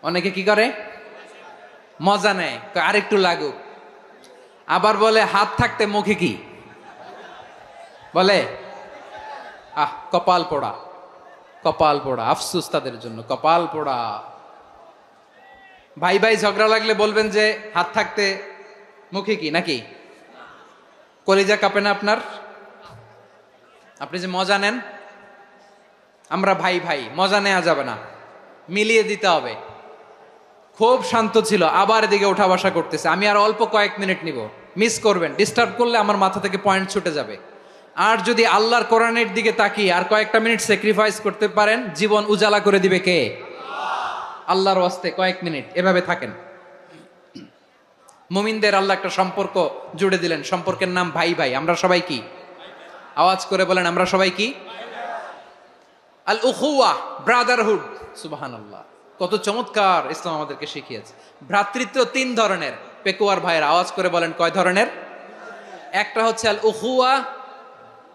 Speaker 2: অনেকে কি করে? মজা নেয়, কয় আরেকটু লাগুক। আবার বলে হাত থাকতে মুখে কি বলে, কপাল পোড়া, কপাল পোড়া, আফসুস তাদের জন্য, কপাল পোড়া। ভাই ভাই ঝগড়া লাগলে বলবেন যে হাত থাকতে মুখে কি, নাকি কলিজা কাঁপে না আপনার? আপনি যে মজা নেন, আমরা ভাই ভাই, মজা নেওয়া যাবে না, মিলিয়ে দিতে হবে। খুব শান্ত ছিল, আবার এদিকে ওঠা বসা করতেছে। আমি আর অল্প কয়েক মিনিট নিব, মিস করবেন, ডিস্টার্ব করলে আমার মাথা থেকে পয়েন্ট ছুটে যাবে। আর যদি আল্লাহর কোরআনের দিকে তাকিয়ে আর কয়েকটা মিনিট স্যাক্রিফাইস করতে পারেন, জীবন উজালা করে দিবে কে? আল্লাহর ওয়াস্তে কয়েক মিনিট এভাবে থাকেন। মুমিনদের আল্লাহ একটা সম্পর্ক জুড়ে দিলেন, সম্পর্কের নাম ভাই ভাই। আমরা সবাই কি? আওয়াজ করে বলেন, আমরা সবাই কি? আল উখুয়া, ব্রাদারহুড। সুবহানাল্লাহ, কত চমৎকার ইসলাম আমাদেরকে শিখিয়েছে। ভ্রাতৃত্ব তিন ধরনের। পেকুয়ার ভাইয়ের আওয়াজ করে বলেন, কয় ধরনের? একটা হচ্ছে আল উখুয়া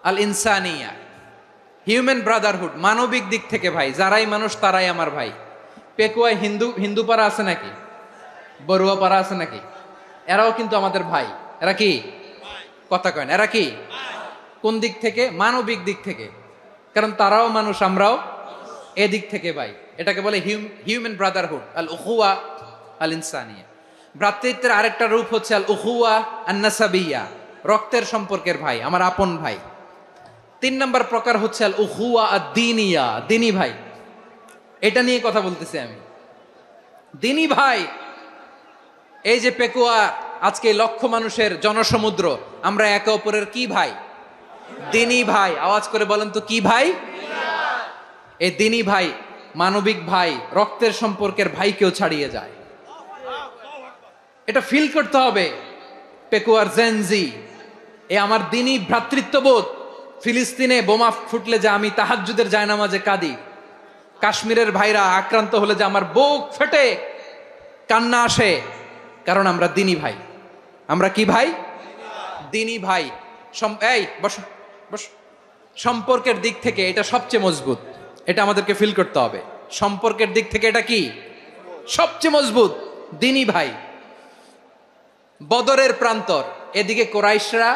Speaker 2: আল ইনসানিয়া, হিউম্যান ব্রাদারহুড, মানবিক দিক থেকে ভাই, যারাই মানুষ তারাই আমার ভাই। পেকুয়ায় হিন্দু পাড়া আছে নাকি? বড়ুয়া পাড়া আছে নাকি? এরাও কিন্তু আমাদের ভাই। এরা কি? কথা কয় না, এরা কি? কোন দিক থেকে? মানবিক দিক থেকে, কারণ তারাও মানুষ, আমরাও এদিক থেকে ভাই। এটাকে বলে হিউম্যান ব্রাদারহুড, আল উখুয়া আল ইনসানিয়া। ভ্রাতৃত্বের আরেকটা রূপ হচ্ছে আল উখুয়া আন নাসাবিয়া, রক্তের সম্পর্কের ভাই, আমার আপন ভাই। তিন নম্বর প্রকার হচ্ছে আল উখুয়া আদ-দীনিয়া, দিনী ভাই। এটা নিয়ে কথা বলতেছি আমি, দিনী ভাই। এই যে পেকুয়া, আজকে লক্ষ মানুষের জনসমুদ্র, আমরা একে অপরের কি ভাই? দিনী ভাই। আওয়াজ করে বলেন তো, কি ভাই? এই দিনী ভাই, মানবিক ভাই, রক্তের সম্পর্কের ভাইকেও ছাড়িয়ে যায়। এটা ফিল করতে হবে। পেকুয়ার জেনজি, এ আমার দিনী ভ্রাতৃত্ববোধ। ফিলিস্তিনে বোমা ফুটলে যে আমি তাহাজ্জুদের জায়নামাজে কাঁদি, কাশ্মীরের ভাইরা আক্রান্ত হলে যে আমার বুক ফেটে কান্না আসে, কারণ আমরা দিনী ভাই। আমরা কি ভাই? দিনী ভাই। এই বসো বসো। সম্পর্কের দিক থেকে এটা সবচেয়ে মজবুত, এটা আমাদেরকে ফিল করতে হবে। সম্পর্কের দিক থেকে এটা কি? সবচেয়ে মজবুত, দিনী ভাই। বদরের প্রান্তর, এদিকে কোরাইশরা,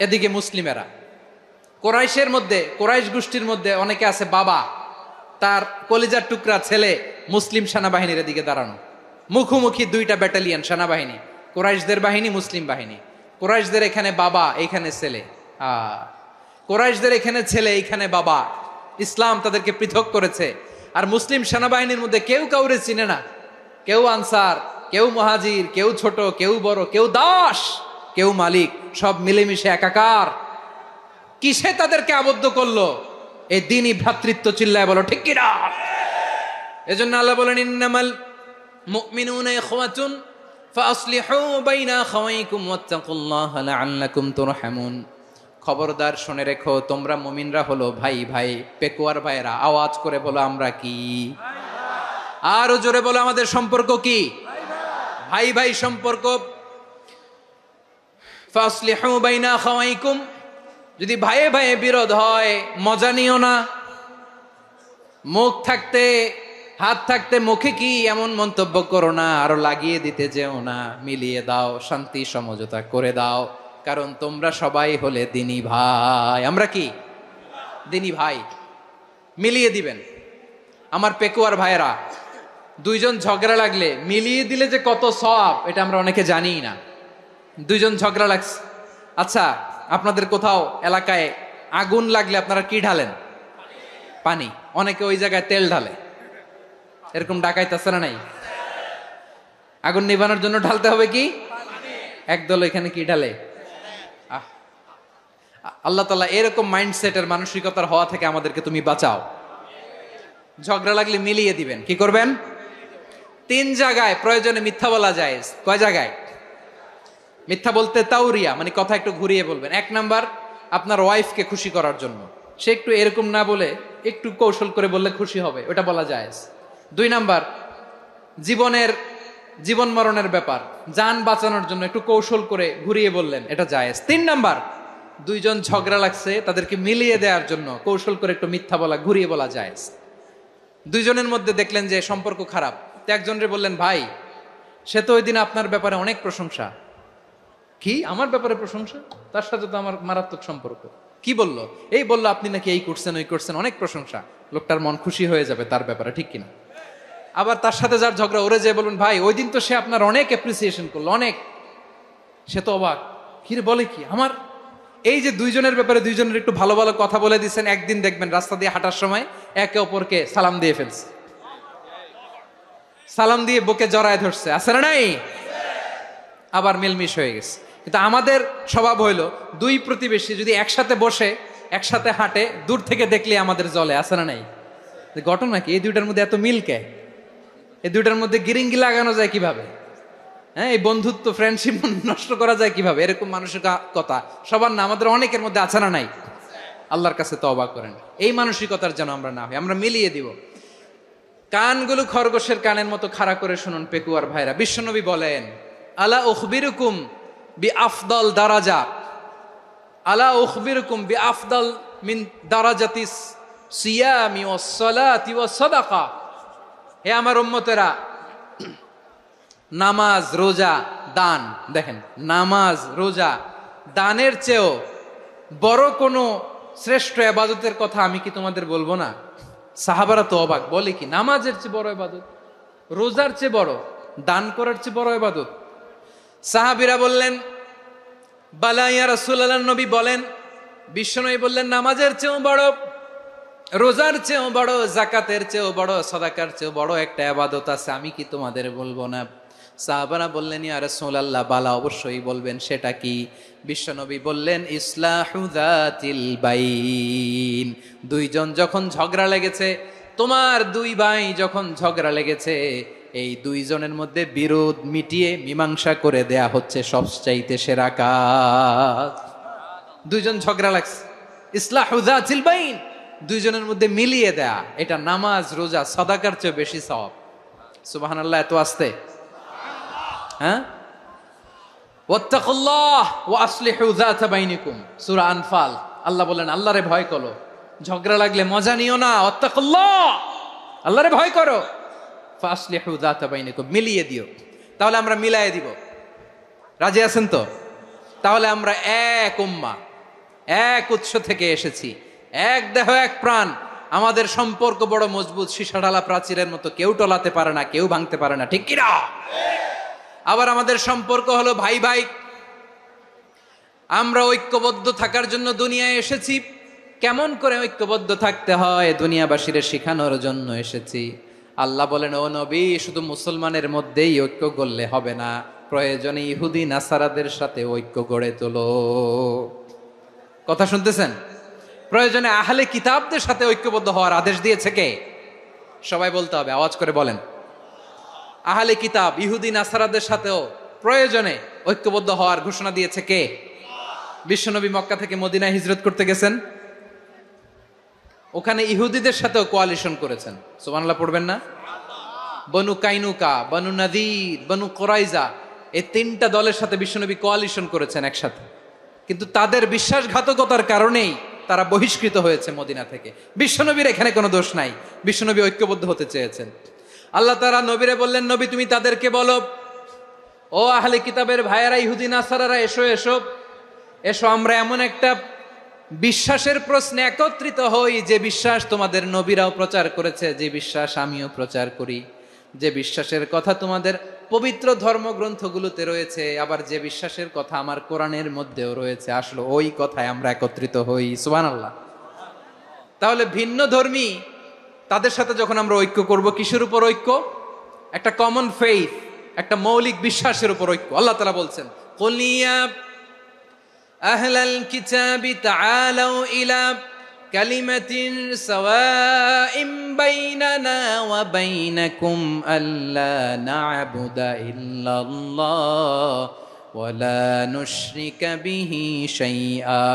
Speaker 2: এদিকে মুসলিমেরা। কোরাইশের মধ্যে, কোরাইশ গোষ্ঠীর মধ্যে অনেকে আছে বাবা, তার কলিজার টুকরা ছেলে মুসলিম সেনাবাহিনীর এদিকে দাঁড়ানো, মুখোমুখি দুইটা ব্যাটালিয়ন সেনাবাহিনী, কোরাইশদের বাহিনী, মুসলিম বাহিনী। কোরাইশদের এখানে বাবা, এইখানে ছেলে। কোরাইশদের এখানে ছেলে, এইখানে বাবা। ইসলাম তাদেরকে পৃথক করেছে। আর মুসলিম সেনাবাহিনীর মধ্যে কেউ কাউরে চিনে না, কেউ আনসার, কেউ মুহাজির, কেউ ছোট, কেউ বড়, কেউ দাস, কেউ মালিক, সব মিলেমিশে একাকার। কিসে তাদেরকে আবদ্ধ করলো? এই দিনই ভ্রাতৃত্ব। চিল্লায় বলো ঠিক কিনা? এজন্য আল্লাহ বলেন, ইন্নামাল মুমিনুনা ইখওয়াতুন ফাসলিহু বাইনা আখাওয়াইকুম ওয়াত্তাকুল্লাহা লাআল্লাকুম তুরহামুন। খবরদার শুনে রেখো, তোমরা মুমিনরা হলো ভাই ভাই। পেকুয়ার ভাইরা আওয়াজ করে বলো, আমরা কি? আরো জোরে বলো, আমাদের সম্পর্ক কি? ভাই ভাই সম্পর্ক। ফাসলিহু বাইনা আখাওয়াইকুম, যদি ভাইয়ে ভাইয়ে বিরোধ হয় মজা নিও না। মুখ থাকতে, হাত থাকতে মুখে কি এমন মন্তব্য করো না, আরো লাগিয়ে দিতে যেও না। মিলিয়ে দাও, শান্তি সমঝোতা করে দাও, কারণ তোমরা সবাই হলে দিনী ভাই। আমরা কি? দিনী ভাই। মিলিয়ে দিবেন। আমার পেকুয়ার ভাইয়েরা, দুইজন ঝগড়া লাগলে মিলিয়ে দিলে যে কত সওয়াব, এটা আমরা অনেকে জানি না। দুইজন ঝগড়া লাগছে, আচ্ছা আপনাদের কোথাও এলাকায় আগুন লাগলে আপনারা কি ঢালেন? পানি। অনেকে ওই জায়গায় তেল ঢালে। এরকম ডাকাইতেছে না নাই? আগুন নিভানোর জন্য ঢালতে হবে কি? একদল এখানে কি ঢালে? আল্লাহ তাআলা এরকম মাইন্ডসেটের, মানসিকতার হওয়া থেকে আমাদেরকে তুমি বাঁচাও। ঝগড়া লাগলে মিলিয়ে দিবেন। কি করবেন? তিন জায়গায় প্রয়োজনে মিথ্যা বলা যায়। কয় জায়গায় মিথ্যা বলতে? তাউরিয়া, মানে কথা একটু ঘুরিয়ে বলবেন। এক নাম্বার, আপনার ওয়াইফকে খুশি করার জন্য, সে একটু এরকম না বলে একটু কৌশল করে বললে খুশি হবে, ওটা বলা যায়। দুই নাম্বার, জীবন মরণের ব্যাপার, জান বাঁচানোর জন্য একটু কৌশল করে ঘুরিয়ে বললেন, এটা জায়েজ। তিন নাম্বার, দুইজন ঝগড়া লাগছে, তাদেরকে মিলিয়ে দেওয়ার জন্য কৌশল করে একটু মিথ্যা বলা, ঘুরিয়ে বলা জায়েজ। দুইজনের মধ্যে দেখলেন যে সম্পর্ক খারাপ, তো একজনরে বললেন, ভাই সে তো ওই দিন আপনার ব্যাপারে অনেক প্রশংসা। কি আমার ব্যাপারে প্রশংসা? তার সাথে তো আমার মারাত্মক সম্পর্ক। কি বলল? এই বলল আপনি নাকি এই করছেন ওই করছেন, অনেক প্রশংসা। লোকটার মন খুশি হয়ে যাবে তার ব্যাপারে, ঠিক কিনা? আবার তার সাথে যার ঝগড়া, ওরে যে বলবেন ভাই ওই দিন তো সে আপনার অনেক অ্যাপ্রিসিয়েশন করলো, অনেক। সে তো অবাক, কি রে বলে কি আমার? এই যে দুইজনের ব্যাপারে দুইজনের একটু ভালো ভালো কথা বলে দিচ্ছেন, একদিন দেখবেন রাস্তা দিয়ে হাঁটার সময় একে অপরকে সালাম দিয়ে ফেলছে, সালাম দিয়ে বুকে জড়ায় ধরছে, আছে না নাই? আবার মিলমিশ হয়ে গেছে। কিন্তু আমাদের স্বভাব হইলো দুই প্রতিবেশী যদি একসাথে বসে একসাথে হাঁটে, দূর থেকে দেখলে আমাদের জলে, আছে না নাই? ঘটনা কি? এই দুইটার মধ্যে এত মিল কে? এই দুইটার মধ্যে গিরিঙ্গি লাগানো যায় কিভাবে? হ্যাঁ, এই বন্ধুত্ব ফ্রেন্ডশিপ নষ্ট করা যায় কিভাবে? এরকম মানসিকতা সবার না, আমাদের অনেকের মধ্যে আছে না নাই? আল্লাহর কাছে তওবা করেন এই মানসিকতার যেন আমরা না হই, আমরা মিলিয়ে দিব। কানগুলো খরগোশের কানের মতো খাড়া করে শুনুন পেকুয়ার ভাইরা। বিশ্বনবী বলেন, আলা উখবিরুকুম বি আফদল দারাজা, আলা উখবিরুকুম বি আফদল মিন দারাজাতিস সিয়ামি ওয়াস সালাতি ওয়াস সাদাকা। হে আমার উম্মতেরা, নামাজ, রোজা, দান, দেখেন নামাজ, রোজা, দানের চেয়েও বড় কোনো শ্রেষ্ঠ ইবাদতের কথা আমি কি তোমাদের বলবো না? সাহাবারা তো অবাক, বলে কি নামাজের চেয়ে বড় ইবাদত, রোজার চেয়ে বড়, দান করার চেয়ে বড় ইবাদত? সাহাবীরা বললেন, বালা ইয়া রাসূলুল্লাহ, নবী বলেন। বিশ্বনবী বললেন, নামাজের চেয়েও বড়, রোজার চেয়েও বড়, জাকাতের চেয়েও বড়, সাদাকার চেয়েও বড় একটা ইবাদত আছে, আমি কি তোমাদের বলবো না? সাহাবারা বললেন, ইয়া রাসূলুল্লাহ, বালা, অবশ্যই বলবেন, সেটা কি? বিশ্বনবী বললেন, ইসলাহু যাতিল বাইন। দুইজন যখন ঝগড়া লেগেছে, তোমার দুই ভাই যখন ঝগড়া লেগেছে, এই দুইজনের মধ্যে বিরোধ মিটিয়ে মীমাংসা করে দেয়া হচ্ছে সবচাইতে সেরা কাজ। দুইজন ঝগড়া লাগছে, ইসলাহু যাতিল বাইন, দুইজনের মধ্যে মিলিয়ে দেয়া, এটা নামাজ, রোজা, সাদাকার চেয়ে বেশি সওয়াব। সুবহানাল্লাহ, এত আস্তে? হ্যাঁ, ওয়াত্তাকুল্লাহ ওয়া আসলিহু যাতা বাইনিকুম, সূরা আনফাল। আল্লাহ বলেন, আল্লাহরে ভয় করো, ঝগড়া লাগলে মজা নিও না, ওয়াত্তাকুল্লাহ, আল্লাহরে ভয় করো, ফাসলিহু যাতা বাইনিকুম, মিলিয়ে দিও। তাহলে আমরা মিলায়ে দিব, রাজি আছেন তো? তাহলে আমরা এক উম্মাহ, এক উৎস থেকে এসেছি, এক দেহ এক প্রাণ, আমাদের সম্পর্ক বড় মজবুত, সীসাঢালা প্রাচীরের মতো, কেউ টলাতে পারে না, কেউ ভাঙতে পারে না, ঠিক কিনা? আবার আমাদের সম্পর্ক হলো ভাই ভাই, আমরা ঐক্যবদ্ধ থাকার জন্য দুনিয়ায় এসেছি। কেমন করে ঐক্যবদ্ধ থাকতে হয় দুনিয়াবাসীর শেখানোর জন্য এসেছি। আল্লাহ বলেন, ও নবী, শুধু মুসলমানের মধ্যেই ঐক্য গড়লে হবে না, প্রয়োজনে ইহুদি নাসারাদের সাথে ঐক্য গড়ে তোলো। কথা শুনতেছেন? প্রয়োজনে আহলে কিতাবদের সাথে ঐক্যবদ্ধ হওয়ার আদেশ দিয়েছে কে? সবাই বলতে হবে, আওয়াজ করে বলেন। আহলে কিতাব ইহুদি নাসারাদের সাথেও প্রয়োজনে ঐক্যবদ্ধ হওয়ার ঘোষণা দিয়েছে কে? বিশ্বনবী মক্কা থেকে মদিনায় হিজরত করতে গেছেন, ওখানে ইহুদিদের সাথেও কোয়ালিশন করেছেন। সুবহানাল্লাহ পড়বেন না? বনু কাইনুকা, বনু নাদির, বনু কুরাইজা, এই তিনটা দলের সাথে বিশ্বনবী কোয়ালিশন করেছেন একসাথে। কিন্তু তাদের বিশ্বাসঘাতকতার কারণেই তারা বহিষ্কৃত হয়েছে মদিনা থেকে। বিশ্বনবীর এখানে কোনো দোষ নাই, বিশ্বনবী ঐক্যবদ্ধ হতে চেয়েছেন। আল্লাহ তাআলা নবীরে বললেন, নবী তুমি তাদেরকে বলো, ও আহলে কিতাবের ভাইয়েরা, ইহুদি নাসারারা, এসো এসো এসো, আমরা এমন একটা বিশ্বাসের প্রশ্নে একত্রিত হই, যে বিশ্বাস তোমাদের নবীরাও প্রচার করেছে, যে বিশ্বাস আমিও প্রচার করি, যে বিশ্বাসের কথা তোমাদের পবিত্র ধর্মগ্রন্থগুলোতে রয়েছে, আবার যে বিশ্বাসের কথা আমার কোরআনের মধ্যেও রয়েছে, আসলে ওই কথায় আমরা একত্রিত হই। সুবহানাল্লাহ। তাহলে ভিন্ন ধর্মী তাদের সাথে যখন আমরা ঐক্য করব, কিসের উপর ঐক্য? একটা কমন ফেইথ, একটা মৌলিক বিশ্বাসের উপর ঐক্য। আল্লাহ তাআলা বলছেন, কুল ইয়া আহলাল কিতাবি তাআলাউ ইলা কালিমাতিন সাওয়াইম বাইনানা ওয়া বাইনাকুম আল্লা না'বুদা ইল্লাল্লাহ ওয়া লা নুশরিকা বিহি শাইআ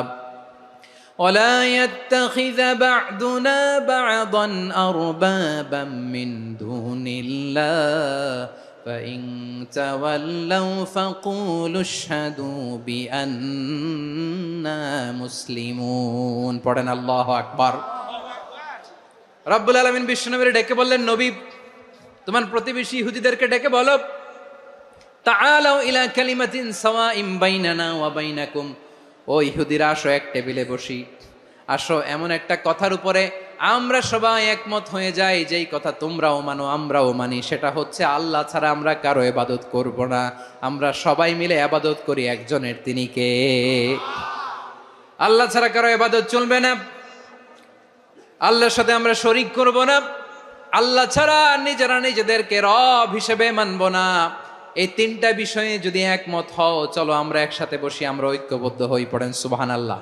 Speaker 2: ولا يتخذ بعضنا بعضا أربابا من دون الله فإن تولوا فقولوا اشهدوا بأننا مسلمون। পড়েন আল্লাহু আকবার। রব্বুল আলামিন বিশ্বনবীর ডেকে বললেন, নবী তোমার প্রতিবেশী ইহুদিদেরকে ডেকে বলো, তাআলাউ ইলা কালিমাতিন সাওয়াইন বাইনানা ওয়া বাইনাকুম, ও ইহুদিরা আসো এক টেবিলে বসি, আসো এমন একটা কথার উপরে আমরা সবাই একমত হয়ে যাই, যেই কথা তোমরাও মানো আমরাও মানি, সেটা হচ্ছে আল্লাহ ছাড়া আমরা কারো ইবাদত করব না, আমরা সবাই মিলে ইবাদত করি একজনের, তিনি কে? আল্লাহ ছাড়া কারো ইবাদত চলবে না, আল্লাহর সাথে আমরা শরীক করব না, আল্লাহ ছাড়া নিজেরা নিজেদেরকে রব হিসেবে মানব না। এই তিনটা বিষয়ে যদি একমত হও, চলো আমরা একসাথে বসি, আমরা ঐক্যবদ্ধ হই, পড়েন সুবহানাল্লাহ।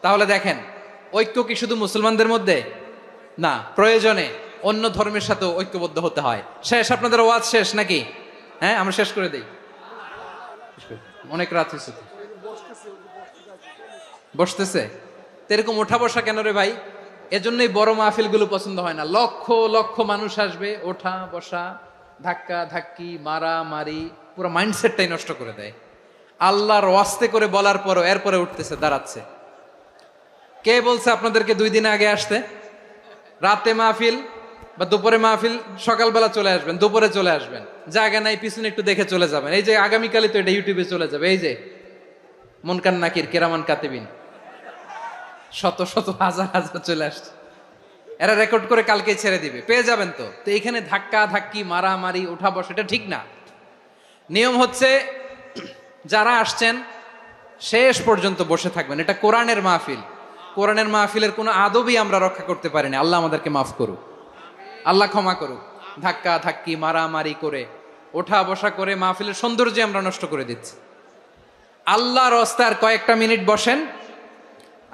Speaker 2: তাহলে দেখেন, ঐক্য কি শুধু মুসলমানদের মধ্যে না, প্রয়োজনে অন্য ধর্মের সাথে ঐক্যবদ্ধ হতে হয়। শেষ, আপনাদের ওয়াজ শেষ নাকি? হ্যাঁ, আমরা শেষ করে দেই, অনেক রাত হয়েছে। বসতেছে তো এরকম ওঠা বসা কেন রে ভাই? এজন্যই বড় মাহফিল গুলো পছন্দ হয় না। লক্ষ লক্ষ মানুষ আসবে, ওঠা বসা, ধাক্কা ধাক্কি, মারা মারি, পুরো মাইন্ডসেটটাই নষ্ট করে দেয়। আল্লাহর ওয়াস্তে করে বলার পরও এরপরে উঠতেছে, দাঁড়াচ্ছে। কে বলছে আপনাদেরকে 2 দিন আগে আসতে? রাতে মাহফিল বা দুপুরে মাহফিল, সকালবেলা চলে আসবেন, দুপুরে চলে আসবেন, জায়গা নাই পিছনে একটু দেখে চলে যাবেন। এই যে আগামীকালই তো এটা ইউটিউবে চলে যাবে, এই যে মুনকার নাকির কেরামান কাতিবিন, শত শত হাজার হাজার চলে আসছে, এরা রেকর্ড করে কালকে ছেড়ে দিবে, পেয়ে যাবেন। তো তো এখানে ধাক্কা ধাক্কি, মারামারি, ওঠা বসা, এটা ঠিক না। নিয়ম হচ্ছে যারা আসছেন শেষ পর্যন্ত বসে থাকবেন। এটা কোরআনের মাহফিল, কোরআনের মাহফিলের কোনো আদবই আমরা রক্ষা করতে পারিনি। আল্লাহ আমাদেরকে মাফ করুক, আল্লাহ ক্ষমা করুক। ধাক্কা ধাক্কি, মারামারি করে, ওঠা বসা করে মাহফিলের সৌন্দর্য আমরা নষ্ট করে দিচ্ছি। আল্লাহর রাস্তায় কয়েকটা মিনিট বসেন।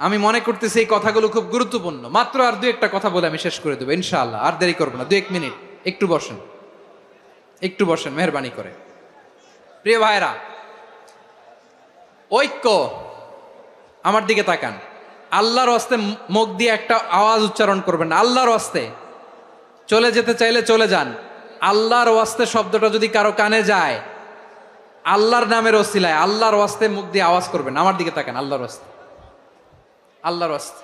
Speaker 2: আমি মনে করতেছি এই কথাগুলো খুব গুরুত্বপূর্ণ। মাত্র আর 2-1টা কথা বলে আমি শেষ করে দেবো ইনশাআল্লাহ, আর দেরি করবো না। 2-1 মিনিট একটু বসেন, একটু বসেন মেহরবানি করে। প্রিয় ভাইরা, ঐক্য, আমার দিকে তাকান। আল্লাহর ওয়াস্তে মুখ দিয়ে একটা আওয়াজ উচ্চারণ করবেন, আল্লাহর ওয়াস্তে। চলে যেতে চাইলে চলে যান। আল্লাহর ওয়াস্তে শব্দটা যদি কারো কানে যায়, আল্লাহর নামের ওসিলায় আল্লাহর ওয়াস্তে মুখ দিয়ে আওয়াজ করবেন। আমার দিকে তাকান, আল্লাহর ওয়াস্তে, আল্লাহর ওয়াস্তে।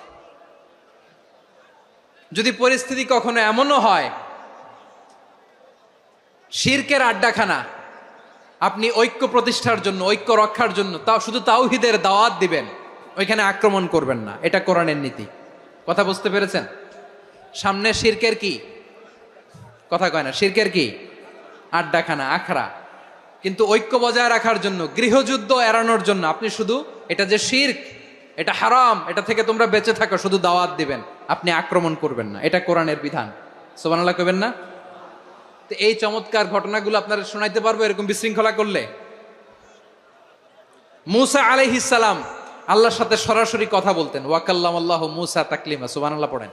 Speaker 2: যদি পরিস্থিতি কখনো এমনও হয় শিরকের আড্ডাখানা, আপনি ঐক্য প্রতিষ্ঠার জন্য, ঐক্য রক্ষার জন্য তাও শুধু তাওহীদের দাওয়াত দিবেন, ওইখানে আক্রমণ করবেন না। এটা কোরআনের নীতি। কথা বুঝতে পেরেছেন? সামনে শিরকের কি কথা কয় না, শিরকের কি আড্ডাখানা, আখড়া। কিন্তু ঐক্য বজায় রাখার জন্য, গৃহযুদ্ধ এড়ানোর জন্য আপনি শুধু এটা যে শিরক, এটা হারাম, এটা থেকে তোমরা বেঁচে থাকো, শুধু দাওয়াত দিবেন, আপনি আক্রমণ করবেন না। এটা কোরআনের বিধান। সুবহানাল্লাহ কইবেন না? তো এই চমৎকার ঘটনাগুলো আপনারা শোনাইতে পারবো এরকম বিশৃঙ্খলা করলে। মূসা আলাইহিস সালাম আল্লাহর সাথে সরাসরি কথা বলতেন। ওয়াকাল্লামাল্লাহু মূসা তাকলিমা। সুবহানাল্লাহ পড়েন,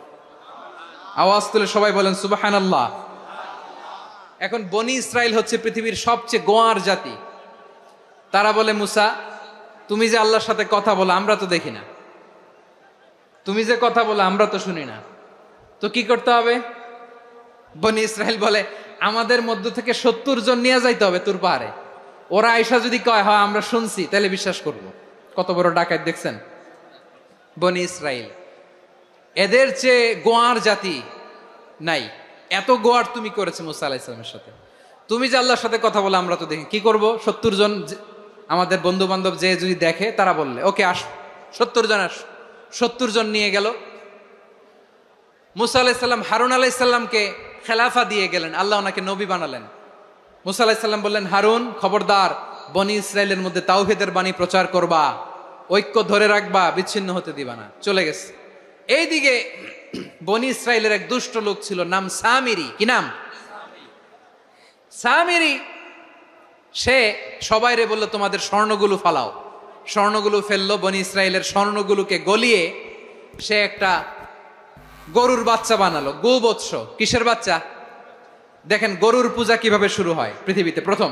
Speaker 2: আওয়াজ তুলে সবাই বলেন সুবহানাল্লাহ। এখন বনি ইসরাইল হচ্ছে পৃথিবীর সবচেয়ে গোয়ার জাতি। তারা বলে, মূসা তুমি যে আল্লাহর সাথে কথা বলো আমরা তো দেখি না, তুমি যে কথা বলো আমরা তো শুনি না, তো কি করতে হবে? বনি ইসরাইল বলে, আমাদের মধ্য থেকে 70 জন নিয়ে যাইতে হবে তুর পাহাড়ে। ওরা আয়সা যদি কয় হয় আমরা শুনছি, তাহলে বিশ্বাস করব। কত বড় ডাকাত দেখছেন বনি ইসরাইল। এদের চেয়ে গোয়ার জাতি নাই। এত গোয়ার তুমি করেছে মুসা আলাইহিস সালামের সাথে। তুমি যে আল্লাহর সাথে কথা বলে আমরা তো দেখি, কি করব? 70 জন আমাদের বন্ধু বান্ধব যে যদি দেখে, তারা বললে ওকে আস, 70 জন আস। 70 জন নিয়ে গেল। মুসা আলাইহিস সালাম হারুন আলাইহিস সালামকে খেলাফা দিয়ে গেলেন, আল্লাহ ওনাকে নবী বানালেন। মুসা আলাইহিস সালাম বললেন, হারুন খবরদার, বনি ইসরাইলের মধ্যে তাওহীদের বাণী প্রচার করবা, ঐক্য ধরে রাখবা, বিচ্ছিন্ন হতে দিবা না। চলে গেছে। এইদিকে বনি ইসরাইলের এক দুষ্ট লোক ছিল, নাম সামিরি। কি নাম? সামিরি। সে সবাইরে বলল, তোমাদের স্বর্ণগুলো ফালাও। স্বর্ণগুলো ফেললো। বনি ইসরাইলের স্বর্ণগুলোকে গলিয়ে সে একটা গরুর বাচ্চা বানালো। গোবৎস। কিসের বাচ্চা? দেখেন গরুর পূজা কিভাবে শুরু হয় পৃথিবীতে প্রথম।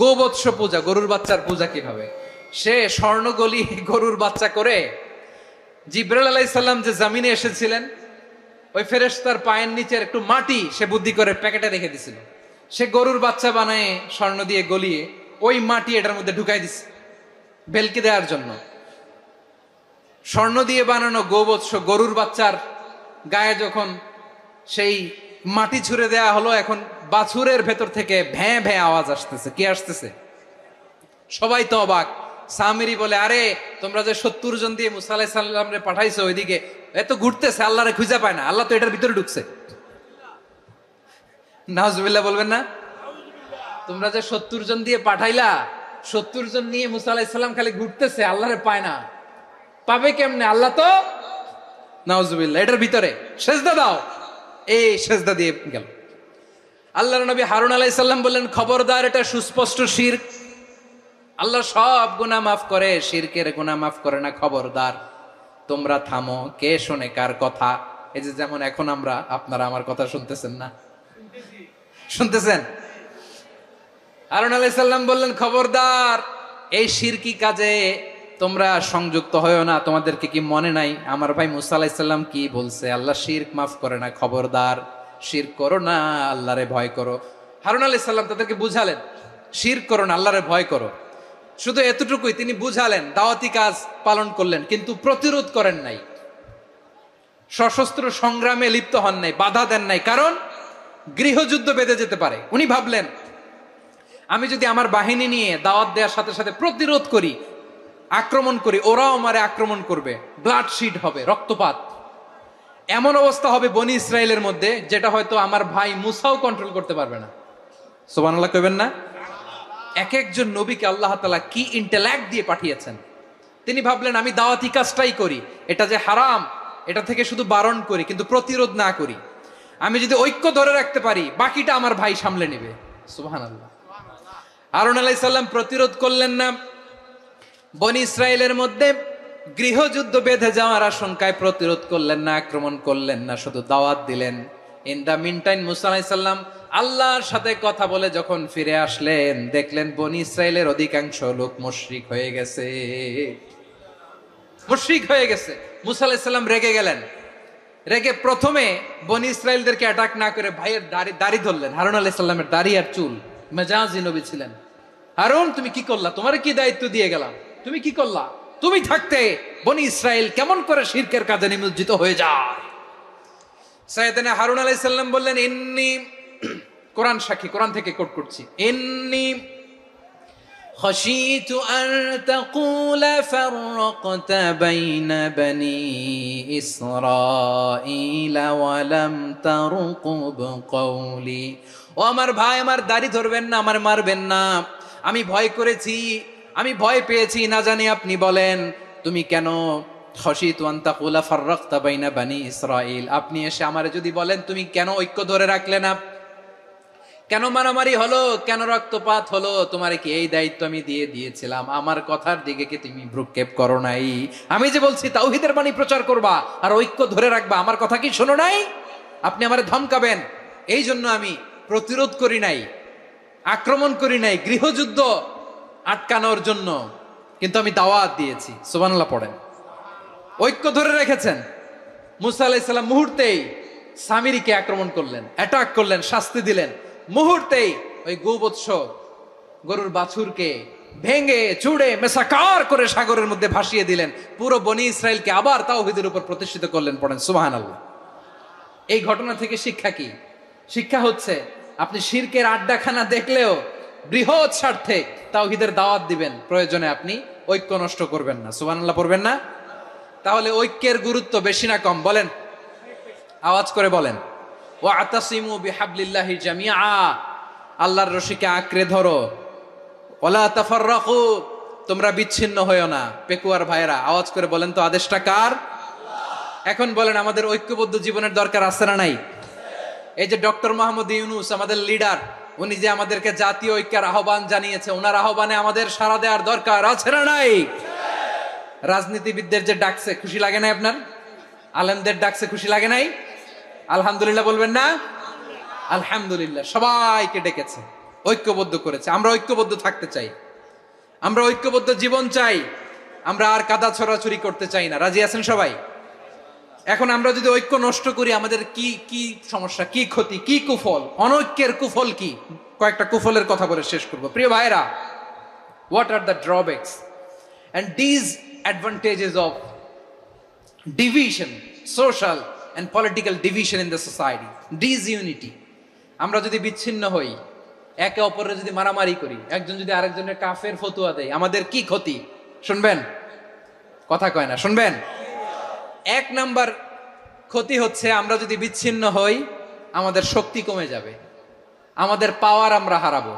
Speaker 2: গোবৎস পূজা, গরুর বাচ্চার পূজা কিভাবে। সে স্বর্ণ গলিয়ে গরুর বাচ্চা করে, জিবরাইল আলাইহিস সালাম যে জমিনে এসেছিলেন, ওই ফেরেশতার পায়ের নিচের একটু মাটি সে বুদ্ধি করে প্যাকেটে রেখে দিছিল। সে গরুর বাচ্চা বানায় স্বর্ণ দিয়ে গলিয়ে ওই মাটি এটার মধ্যে ঢুকাই দিছে ভেলকি দেওয়ার জন্য। স্বর্ণ দিয়ে বানানো গোবৎস গরুর বাচ্চার গায়ে যখন সেই মাটি ছুঁড়ে দেয়া হলো, এখন বাছুরের ভেতর থেকে ভ্যাঁ ভ্যাঁ আওয়াজ আসতেছে। কি আসতেছে? সবাই তো অবাক। সামিরি বলে, আরে তোমরা যে 70 জন দিয়ে মুসা আলাইহিস সালাম রে পাঠাইছো ওইদিকে, এত ঘুরতেছে, আল্লাহরে খুঁজে পায় না, আল্লাহ তো এটার ভিতরে ঢুকছে। নাউজুবিল্লাহ বলবেন না? তোমরা যে 70 জন দিয়ে পাঠাইলা, 70 জন নিয়ে মুসা আলাইহিস সালাম খালি ঘুরতেছে, আল্লাহরে পায় না। পাবে কেমনে? আল্লাহ তো, নাউজুবিল্লাহ, এটার ভিতরে সেজদা দাও। এই সেজদা দিয়ে গেল। আল্লাহর নবী হারুন আলাইহিস সালাম বললেন, খবরদার, এটা সুস্পষ্ট শিরক। আল্লাহ সব গুনাহ মাফ করে, শিরকের গুনাহ মাফ করে না, খবরদার। তোমরা থামো। কে শোনে কার কথা? এই যে যেমন এখন আমরা, আপনারা আমার কথা শুনতেছেন না? শুনতেছেন? হারুন আলাইহিস সালাম বললেন, খবরদার, এই শিরকি কাজে তোমরা সংযুক্ত হয়েও না। তোমাদেরকে কি মনে নাই আমার ভাই মুসা আলাইহিস সালাম কি বলছে? আল্লাহ শিরক মাফ করে না, খবরদার শিরক করো না, আল্লাহরে ভয় করো। হারুন আলাইহিস সালাম তাদেরকে বুঝালেন, শিরক করো না, আল্লাহরে ভয় করো। শুধু এতটুকুই তিনি বুঝালেন, দাওয়াতি কাজ পালন করলেন, কিন্তু প্রতিরোধ করেন নাই, সশস্ত্র সংগ্রামে লিপ্ত হন নাই, বাধা দেন নাই, কারণ গৃহযুদ্ধ বেঁধে যেতে পারে। উনি ভাবলেন, আমি যদি আমার বাহিনী নিয়ে দাওয়াত দেওয়ার সাথে সাথে প্রতিরোধ করি, আক্রমণ করি, ওরাও আমারে আক্রমণ করবে, ব্লাডশিড হবে, রক্তপাত, এমন অবস্থা হবে বনি ইসরায়েলের মধ্যে যেটা হয়তো আমার ভাই মুসাও কন্ট্রোল করতে পারবে না। সুবহানাল্লাহ কইবেন না? এক একজন নবীকে আল্লাহ তাআলা কি ইন্টেলেক্ট দিয়ে পাঠিয়েছেন। তিনি ভাবলেন, আমি দাওয়াতি কাজটাই করি, এটা যে হারাম এটা থেকে শুধু বারণ করি, কিন্তু প্রতিরোধ না করি। আমি যদি ঐক্য ধরে রাখতে পারি, বাকিটা আমার ভাই সামলে নেবে। সুবহানাল্লাহ। হারুন আলাইহিস সালাম প্রতিরোধ করলেন না, বনি ইসরায়েলের মধ্যে গৃহযুদ্ধ বেঁধে যাওয়ার আশঙ্কায় প্রতিরোধ করলেন না, আক্রমণ করলেন না, শুধু দাওয়াত দিলেন। ইন দা মিন টাইম মুসা আলাইহিস সালাম আল্লাহর সাথে কথা বলে যখন ফিরে আসলেন, দেখলেন বনি ইসরায়েলের অধিকাংশ লোক মুশরিক হয়ে গেছে, মুশরিক হয়ে গেছে। মুসা আলাইহিস সালাম রেগে গেলেন। রেগে প্রথমে বনি ইসরায়েলদেরকে অ্যাটাক না করে ভাইয়ের দাড়ি ধরলেন। হারুন আলাইহিস সালামের দাড়ি আর চুল, মেজাজি নবী ছিলেন। হারুন, তুমি কি করলা? তোমারে কি দায়িত্ব দিয়ে গেলাম, তুমি কি করলা? তুমি থাকতে বনি ইসরায়েল কেমন করে শিরকের কাজে নিমজ্জিত হয়ে যায়? সাইয়েদনা হারুন আলাইহিস সালাম বললেন, ইন্নী, কোরআন সাক্ষী, কোরআন থেকে কোট করছি, ইন্নী খাশীতু আন তাকুলা ফাররাকতা বাইনা বনি ইসরাঈলা ওয়া লাম তারকুব কওলি। ও আমার ভাই, আমার দাড়ি ধরবেন না, আমার মারবেন না। আমি ভয় করেছি, আমি ভয় পেয়েছি, না জানি আপনি বলেন তুমি কেন খাশীতু আন তাকুলা ফাররাকতা বাইনা বনি ইসরাঈল, আপনি এসে আমারে যদি বলেন তুমি কেন ঐক্য ধরে রাখলে না, কেন মারামারি হলো, কেন রক্তপাত হলো, তোমার কি এই দায়িত্ব আমি দিয়ে দিয়েছিলাম? আমার কথার দিকে কি তুমি ভ্রুক্ষেপ করো নাই? আমি যে বলছি তাওহীদের বাণী প্রচার করবা আর ঐক্য ধরে রাখবা, আমার কথা কি শোনো নাই? আপনি আমারে ধমকাবেন, এই জন্য আমি প্রতিরোধ করি নাই, আক্রমণ করি নাই, গৃহযুদ্ধ আটকানোর জন্য, কিন্তু আমি দাওয়াত দিয়েছি। সুবহানাল্লাহ পড়েন। ঐক্য ধরে রেখেছেন। মুসা আলাইহিস সালাম মুহূর্তেই সামিরিকে আক্রমণ করলেন, অ্যাটাক করলেন, শাস্তি দিলেন। মুহূর্তেই ওই গোবৎস গরুর বাছুরকে ভেঙে চুড়ে মেসাকার করে সাগরের মধ্যে ভাসিয়ে দিলেন। পুরো বনি ইসরায়েলকে আবার তাওহীদের উপর প্রতিষ্ঠিত করলেন। পড়েন সুবহানাল্লাহ। এই ঘটনা থেকে শিক্ষা কি? শিক্ষা হচ্ছে, আপনি শিরকের আড্ডাখানা দেখলেও বৃহৎ স্বার্থে তাওহীদের দাওয়াত দিবেন, প্রয়োজনে আপনি ঐক্য নষ্ট করবেন না। সুবহানাল্লাহ পড়বেন না? তাহলে ঐক্যের গুরুত্ব বেশি না কম? বলেন, আওয়াজ করে বলেন। ওয়াতাসিমু বিহাবলিল্লাহি জামিআ, আল্লাহর রশিকে আঁকড়ে ধরো। ওয়ালা তাফাররাকু, তোমরা বিচ্ছিন্ন হয়ো না। পেকুয়ার ভাইরা আওয়াজ করে বলেন তো, আদেশটা কার? এখন বলেন, আমাদের ঐক্যবদ্ধ জীবনের দরকার আছে না নাই? এই যে ডক্টর মোহাম্মদ ইউনূস আমাদের লিডার, উনি যে আমাদেরকে জাতীয় ঐক্যের আহ্বান জানিয়েছে, ওনার আহ্বানে আমাদের সাড়া দেওয়ার দরকার আছে না নাই? রাজনীতিবিদদের যে ডাকছে, খুশি লাগে নাই আপনার? আলেমদের ডাকছে, খুশি লাগে নাই? আলহামদুলিল্লাহ বলবেন না? আলহামদুলিল্লাহ, সবাইকে ডেকেছে, ঐক্যবদ্ধ করেছে। আমরা ঐক্যবদ্ধ থাকতে চাই, আমরা ঐক্যবদ্ধ জীবন চাই, আমরা আর কাদা ছড়াছড়ি করতে চাই না। রাজি আছেন সবাই? এখন আমরা যদি ঐক্য নষ্ট করি, আমাদের কি কি সমস্যা, কি ক্ষতি, কি কুফল? অনৈক্যের কুফল কি? কয়েকটা কুফলের কথা বলে শেষ করব। প্রিয় ভাইরা, what are the drawbacks and disadvantages of division, social and political division in the society. Disunity. আমরা যদি বিচ্ছিন্ন হই, একে অপরের যদি মারামারি করি, একজন যদি আরেকজনের কাফের ফতুয়া দেয়, আমাদের কি ক্ষতি? শুনবেন? কথা কয় না, শুনবেন? এক নাম্বার ক্ষতি হচ্ছে আমরা যদি বিচ্ছিন্ন হই, আমাদের শক্তি কমে যাবে, আমাদের পাওয়ার আমরা হারাবো।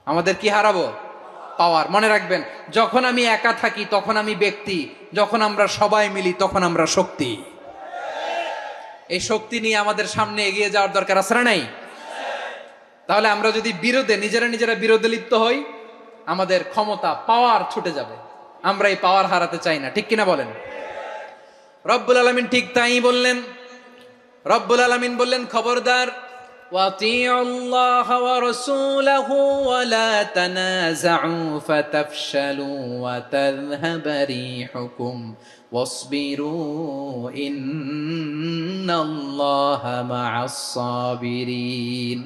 Speaker 2: আমাদের কি হারাবো? পাওয়ার। মনে রাখবেন, যখন আমি একা থাকি তখন আমি ব্যক্তি, যখন আমরা সবাই মিলি তখন আমরা শক্তি। এই শক্তি নিয়ে আমাদের সামনে এগিয়ে যাওয়ার দরকার আছে না নাই? তাহলে আমরা যদি নিজেরা বিরোধে লিপ্ত হই, আমাদের ক্ষমতা, পাওয়ার ছুটে যাবে। আমরা এই পাওয়ার হারাতে চাই না, ঠিক কিনা বলেন? রব্বুল আলামিন ঠিক তাই বললেন। রব্বুল আলামিন বললেন, খবরদার, ওয়াতিউ আল্লাহ ওয়া রাসূলাহু ওয়া লা তানাযাউ ফাতাফশালু ওয়া তাযহাবা রিহুকুম ওয়াসবিরু ইন্নাল্লাহা মা'আস সাবিরিন।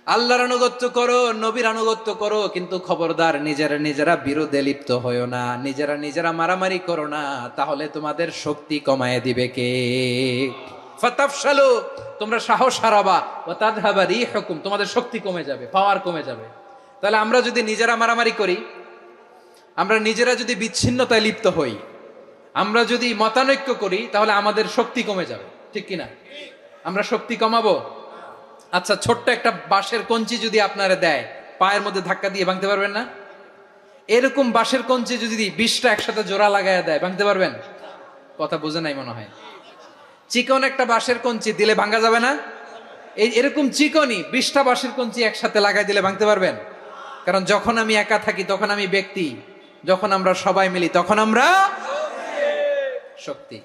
Speaker 2: আল্লাহর আনুগত্য করো, নবীর আনুগত্য করো, কিন্তু খবরদার নিজেরা বিরোধে লিপ্ত হয়ো না, নিজেরা মারামারি করো না, তাহলে তোমাদের শক্তি কমায় দিবে কে? ফাতাফশালু, তোমরা সাহস হারাবা, ওয়া তাযহাবা রিহুকুম, তোমাদের শক্তি কমে যাবে, পাওয়ার কমে যাবে। তাহলে আমরা যদি নিজেরা মারামারি করি, আমরা নিজেরা যদি বিচ্ছিন্নতায় লিপ্ত হই, আমরা যদি মতানৈক্য করি, তাহলে আমাদের শক্তি কমে যাবে, ঠিক কিনা? আমরা শক্তি কমাবো? আচ্ছা, ছোট্ট একটা বাঁশের কঞ্চি যদি আপনারা দেয়, পায়ের মধ্যে ধাক্কা দিয়ে ভাঙতে পারবেন না? এরকম বাঁশের কঞ্চি যদি 20টা একসাথে জোড়া লাগায় দেয়, ভাঙতে পারবেন? কথা বুঝে নাই মনে হয়। চিকন একটা বাঁশের কঞ্চি দিলে ভাঙা যাবে না? এরকম চিকনই 20টা বাঁশের কঞ্চি একসাথে লাগাই দিলে ভাঙতে পারবেন? কারণ যখন আমি একা থাকি তখন আমি ব্যক্তি, যখন আমরা সবাই মিলি তখন আমরা শক্তি।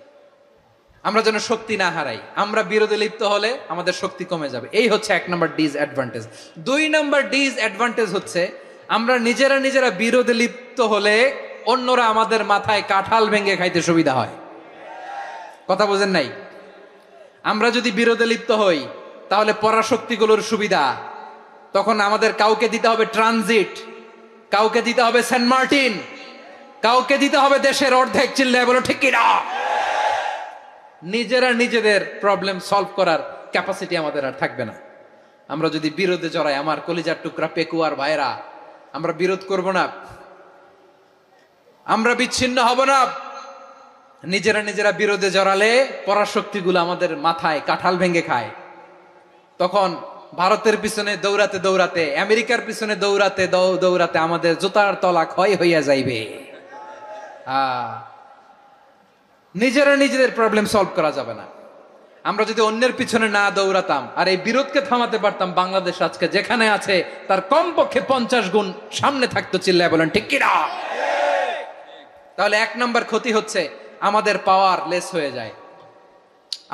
Speaker 2: আমরা যেন শক্তি না হারাই। আমরা বিরোধে লিপ্ত হলে আমাদের শক্তি কমে যাবে। এই হচ্ছে 1 নম্বর ডিসঅ্যাডভান্টেজ। 2 নম্বর ডিসঅ্যাডভান্টেজ হচ্ছে আমরা নিজেরা বিরোধে লিপ্ত হলে অন্যরা আমাদের মাথায় কাঁঠাল ভেঙে খাইতে সুবিধা হয়। কথা বোঝেন নাই? আমরা যদি বিরোধে লিপ্ত হই তাহলে পরাশক্তিগুলোর সুবিধা, তখন আমাদের কাউকে দিতে হবে ট্রানজিট, কাউকে দিতে হবে সেন্ট মার্টিন, কাউকে দিতে হবে দেশের অর্ধেক। চিল্লায় বলো ঠিক কিনা? নিজেদের প্রবলেম সলভ করার ক্যাপাসিটি আমাদের আর থাকবে না। আমরা যদি বিরোধে জড়াই, আমার কলিজার টুকরা পেকুয়ার ভাইরা, আমরা বিরোধ করব না, আমরা বিচ্ছিন্ন হব না। নিজেরা বিরোধে জড়ালে পরাশক্তিগুলো আমাদের মাথায় কাঁঠাল ভেঙে খায়। তখন ভারতের পিছনে দৌড়াতে, আমেরিকার পিছনে দৌড়াতে আমাদের জুতার তলা ক্ষয় হইয়া যাইবে। নিজেদের প্রবলেম সলভ করা যাবে না। আমরা যদি অন্যের পিছনে না দৌড়াতাম আর এই বিরোধকে থামাতে পারতাম, বাংলাদেশ আজকে যেখানে আছে তার কমপক্ষে 50 গুণ সামনে থাকতো। চিল্লায় বলেন ঠিক কিনা? তাহলে 1 নম্বর ক্ষতি হচ্ছে আমাদের পাওয়ার লেস হয়ে যায়,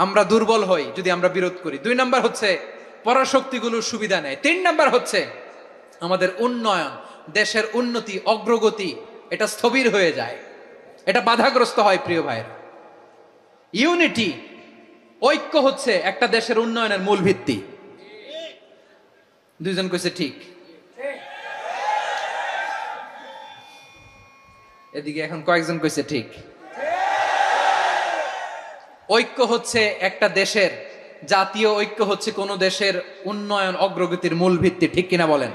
Speaker 2: আমরা দুর্বল হই যদি আমরা বিরোধ করি। 2 নম্বর হচ্ছে পরাশক্তিগুলোর সুবিধা নেয়। 3 নম্বর হচ্ছে আমাদের উন্নয়ন, দেশের উন্নতি, অগ্রগতি, এটা স্থবির হয়ে যায়, এটা বাধাগ্রস্ত হয়। প্রিয় ভাইয়েরা, ইউনিটি, ঐক্য হচ্ছে একটা দেশের উন্নয়নের মূল ভিত্তি। 2 জন কইছে ঠিক। এদিকে এখন কয়েকজন কইছে ঠিক। ঐক্য হচ্ছে একটা দেশের, জাতীয় ঐক্য হচ্ছে কোন দেশের উন্নয়ন, অগ্রগতির মূল ভিত্তি, ঠিক কিনা বলেন?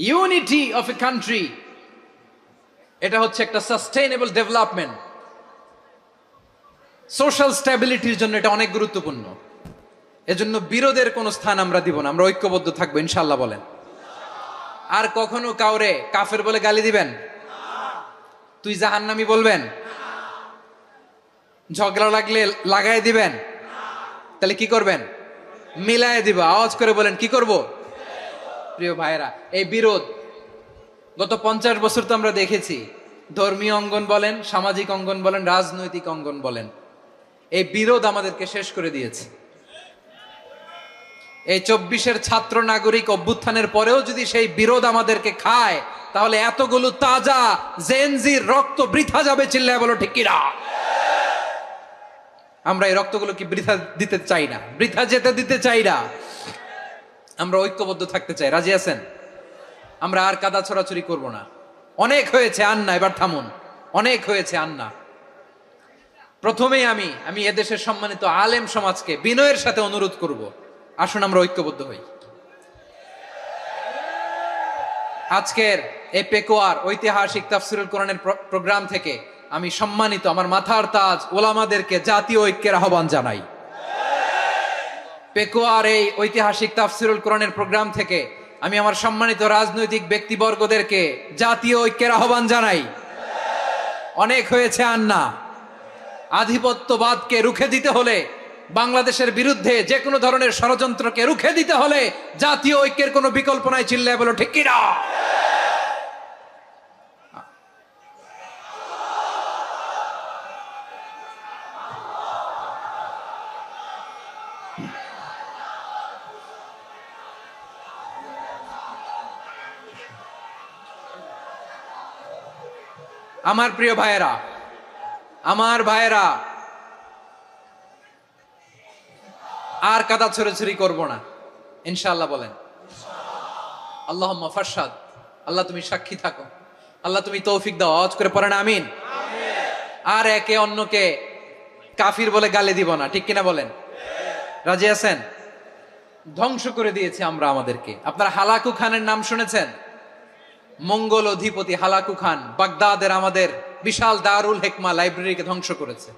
Speaker 2: ইউনিটি অফ এ কান্ট্রি, এটা হচ্ছে একটা সাস্টেইনেবল ডেভেলপমেন্ট, সোশ্যাল স্ট্যাবিলিটির জন্য এটা অনেক গুরুত্বপূর্ণ। এজন্য বিরোধের কোনো স্থান আমরা দিব না, আমরা ঐক্যবদ্ধ থাকবো ইনশাআল্লাহ বলেন। আর কখনো কাউরে কাফের বলে গালি দিবেন? তুই জাহান্নামী বলবেন? ঝগড়া লাগলে লাগাই দিবেন? তাহলে কি করবেন? মিলায় দিবা। আওয়াজ করে বলেন কি করব? প্রিয় ভাইরা, এই বিরোধ গত 50 বছর তো আমরা দেখেছি, ধর্মীয় অঙ্গন বলেন, সামাজিক অঙ্গন বলেন, রাজনৈতিক অঙ্গন বলেন, এই বিরোধ আমাদেরকে শেষ করে দিয়েছে। এই 24-এর ছাত্র নাগরিক অভ্যুত্থানের পরেও যদি সেই বিরোধ আমাদেরকে খায়, তাহলে এতগুলো তাজা জেনজির রক্ত বৃথা যাবে। চিল্লায় বলো ঠিক কিনা? আমরা এই রক্তগুলো কি বৃথা দিতে চাই না, বৃথা যেতে দিতে চাই না। আমরা ঐক্যবদ্ধ থাকতে চাই। রাজি আছেন? আমরা আর কাদা ছড়াছড়ি করব না। অনেক হয়েছে আন্না, এবার থামুন। অনেক হয়েছে আন্না। প্রথমেই আমি এদেশের সম্মানিত আলেম সমাজকে বিনয়ের সাথে অনুরোধ করব, আসুন আমরা ঐক্যবদ্ধ হই। আজকের এই পেকুয়ার ঐতিহাসিক তাফসিরুল কোরআনের প্রোগ্রাম থেকে আমি সম্মানিত আমার মাথার তাজ ওলামাদেরকে জাতীয় ঐক্যের আহ্বান জানাই। পেকুয়ার এই ঐতিহাসিক তাফসিরুল কোরআনের প্রোগ্রাম থেকে আমি আমার সম্মানিত রাজনৈতিক ব্যক্তিবর্গদেরকে জাতীয় ঐক্যের আহ্বান জানাই। অনেক হয়েছে আর না। আধিপত্যবাদকে রুখে দিতে হলে, বাংলাদেশের বিরুদ্ধে যে কোনো ধরনের ষড়যন্ত্রকে রুখে দিতে হলে জাতীয় ঐক্যের কোনো বিকল্প নাই। চিল্লায় বলো ঠিক কিনা? আমার প্রিয় ভাইয়েরা, আমার ভাইয়েরা, আর কাদা ছড়াছড়ি করব না, ইনশাআল্লাহ বলেন। আল্লাহুম্মা ফারশাদ। আল্লাহ তুমি সাক্ষী থাকো, আল্লাহ তুমি তৌফিক দাও। আওয়াজ করে পড়েন আমিন। আর একে অন্যকে কাফির বলে গালি দিব না, ঠিক কিনা বলেন? রাজি আছেন? ধ্বংস করে দিয়েছে আমরা আমাদেরকে। আপনারা হালাকু খানের নাম শুনেছেন? মঙ্গল অধিপতি হালাকু খান বাগদাদের আমাদের বিশাল দারুল হিকমা লাইব্রেরিকে ধ্বংস করেছে।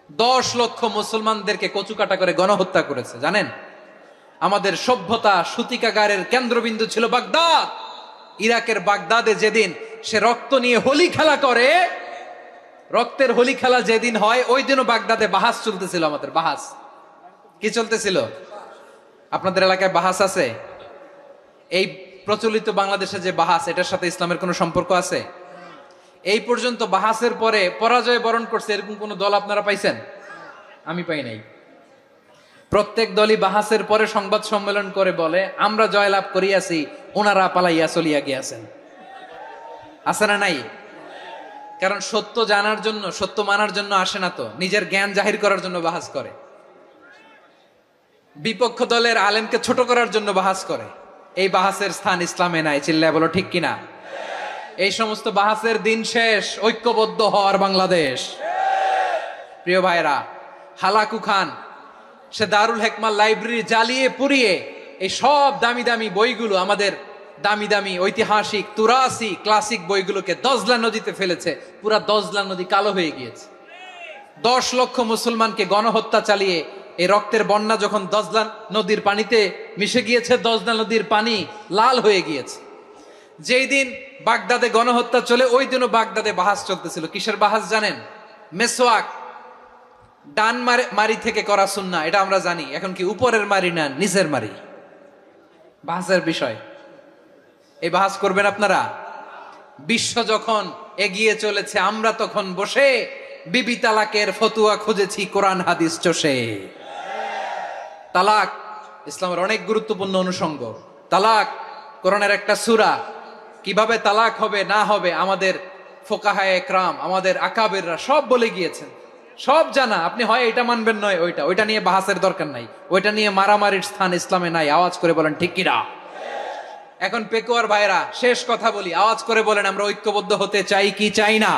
Speaker 2: 10 লক্ষ মুসলমানদেরকে কচুকাটা করে গণহত্যা করেছে। জানেন, আমাদের সভ্যতা সূতিকাগারের কেন্দ্রবিন্দু ছিল বাগদাদ। ইরাকের বাগদাদে যেদিন সে রক্ত নিয়ে হোলি খেলা করে, রক্তের হোলি খেলা যেদিন হয়, ওই দিনও বাগদাদে বাহাস চলতেছিল। আমাদের বাহাস কি চলতেছিল? আপনাদের এলাকায় বাহাস আছে? এই প্রচলিত বাংলাদেশে যে বাহাস, এটার সাথে ইসলামের কোনো সম্পর্ক আছে? এই পর্যন্ত বাহাসের পরে পরাজয় বরণ করছে এরকম কোন দল আপনারা পাইছেন? আমি পাই নাই। প্রত্যেক দলই বাহাসের পরে সংবাদ সম্মেলন করে বলে আমরা জয়লাভ করিয়াছি, ওনারা পালাইয়া চলিয়া গিয়াছেন। আছে না নাই? কারণ সত্য জানার জন্য, সত্য মানার জন্য আসে না তো, নিজের জ্ঞান জাহির করার জন্য বাহাস করে। বিপক্ষ দলের আলেমকে ছোট করার জন্য বাহাস করে। এই বাহাসের স্থান ইসলামে নাই। চিল্লায় বলো ঠিক কিনা? এই সমস্ত বাহাসের দিন শেষ। ঐক্যবদ্ধ হওয়ার বাংলাদেশ। প্রিয় ভাইরা, হালাকু খান সে দারুল হিকমা লাইব্রেরি জ্বালিয়ে পুড়িয়ে এই সব দামি দামি বইগুলো, আমাদের দামি দামি ঐতিহাসিক তুরাসি ক্লাসিক বইগুলোকে দজলা নদীতে ফেলেছে। পুরা দজলা নদী কালো হয়ে গিয়েছে। 10 লক্ষ মুসলমানকে গণহত্যা চালিয়ে এই রক্তের বন্যা যখন দজলা নদীর পানিতে মিশে গিয়েছে, দজলা নদীর পানি লাল হয়ে গিয়েছে। যেই দিন বাগদাদে গণহত্যা চলে, ওই দিনও বাগদাদে বাহাস চলতেছিল। কিসের বাহাস জানেন? মেসওয়াক, ডান মারি থেকে করা সুন্নাহ, এটা আমরা জানি। এখন কি উপরের মারি না নিচের মারি? বাহাসের বিষয়। এই বাহাস করবেন আপনারা? বিশ্ব যখন এগিয়ে চলেছে, আমরা তখন বসে বিবি তালাকের ফতুয়া খুঁজেছি কোরআন হাদিস চষে। তালাক ইসলামের অনেক গুরুত্বপূর্ণ অনুষঙ্গ। তালাক কোরআনের একটা সূরা। কিভাবে তালাক হবে না হবে আমাদের ফোকাহায়ে একরাম, আমাদের আকাবেররা সব বলে গিয়েছেন, সব জানা। আপনি হয় এটা মানবেন, নয় ওইটা। ওইটা নিয়ে বাহাসের দরকার নাই, ওইটা নিয়ে মারামারির স্থান ইসলামে নাই। আওয়াজ করে বলেন ঠিক কিনা? এখন পেকুয়ার ভাইরা, শেষ কথা বলি, আওয়াজ করে বলেন আমরা ঐক্যবদ্ধ হতে চাই কি চাই না?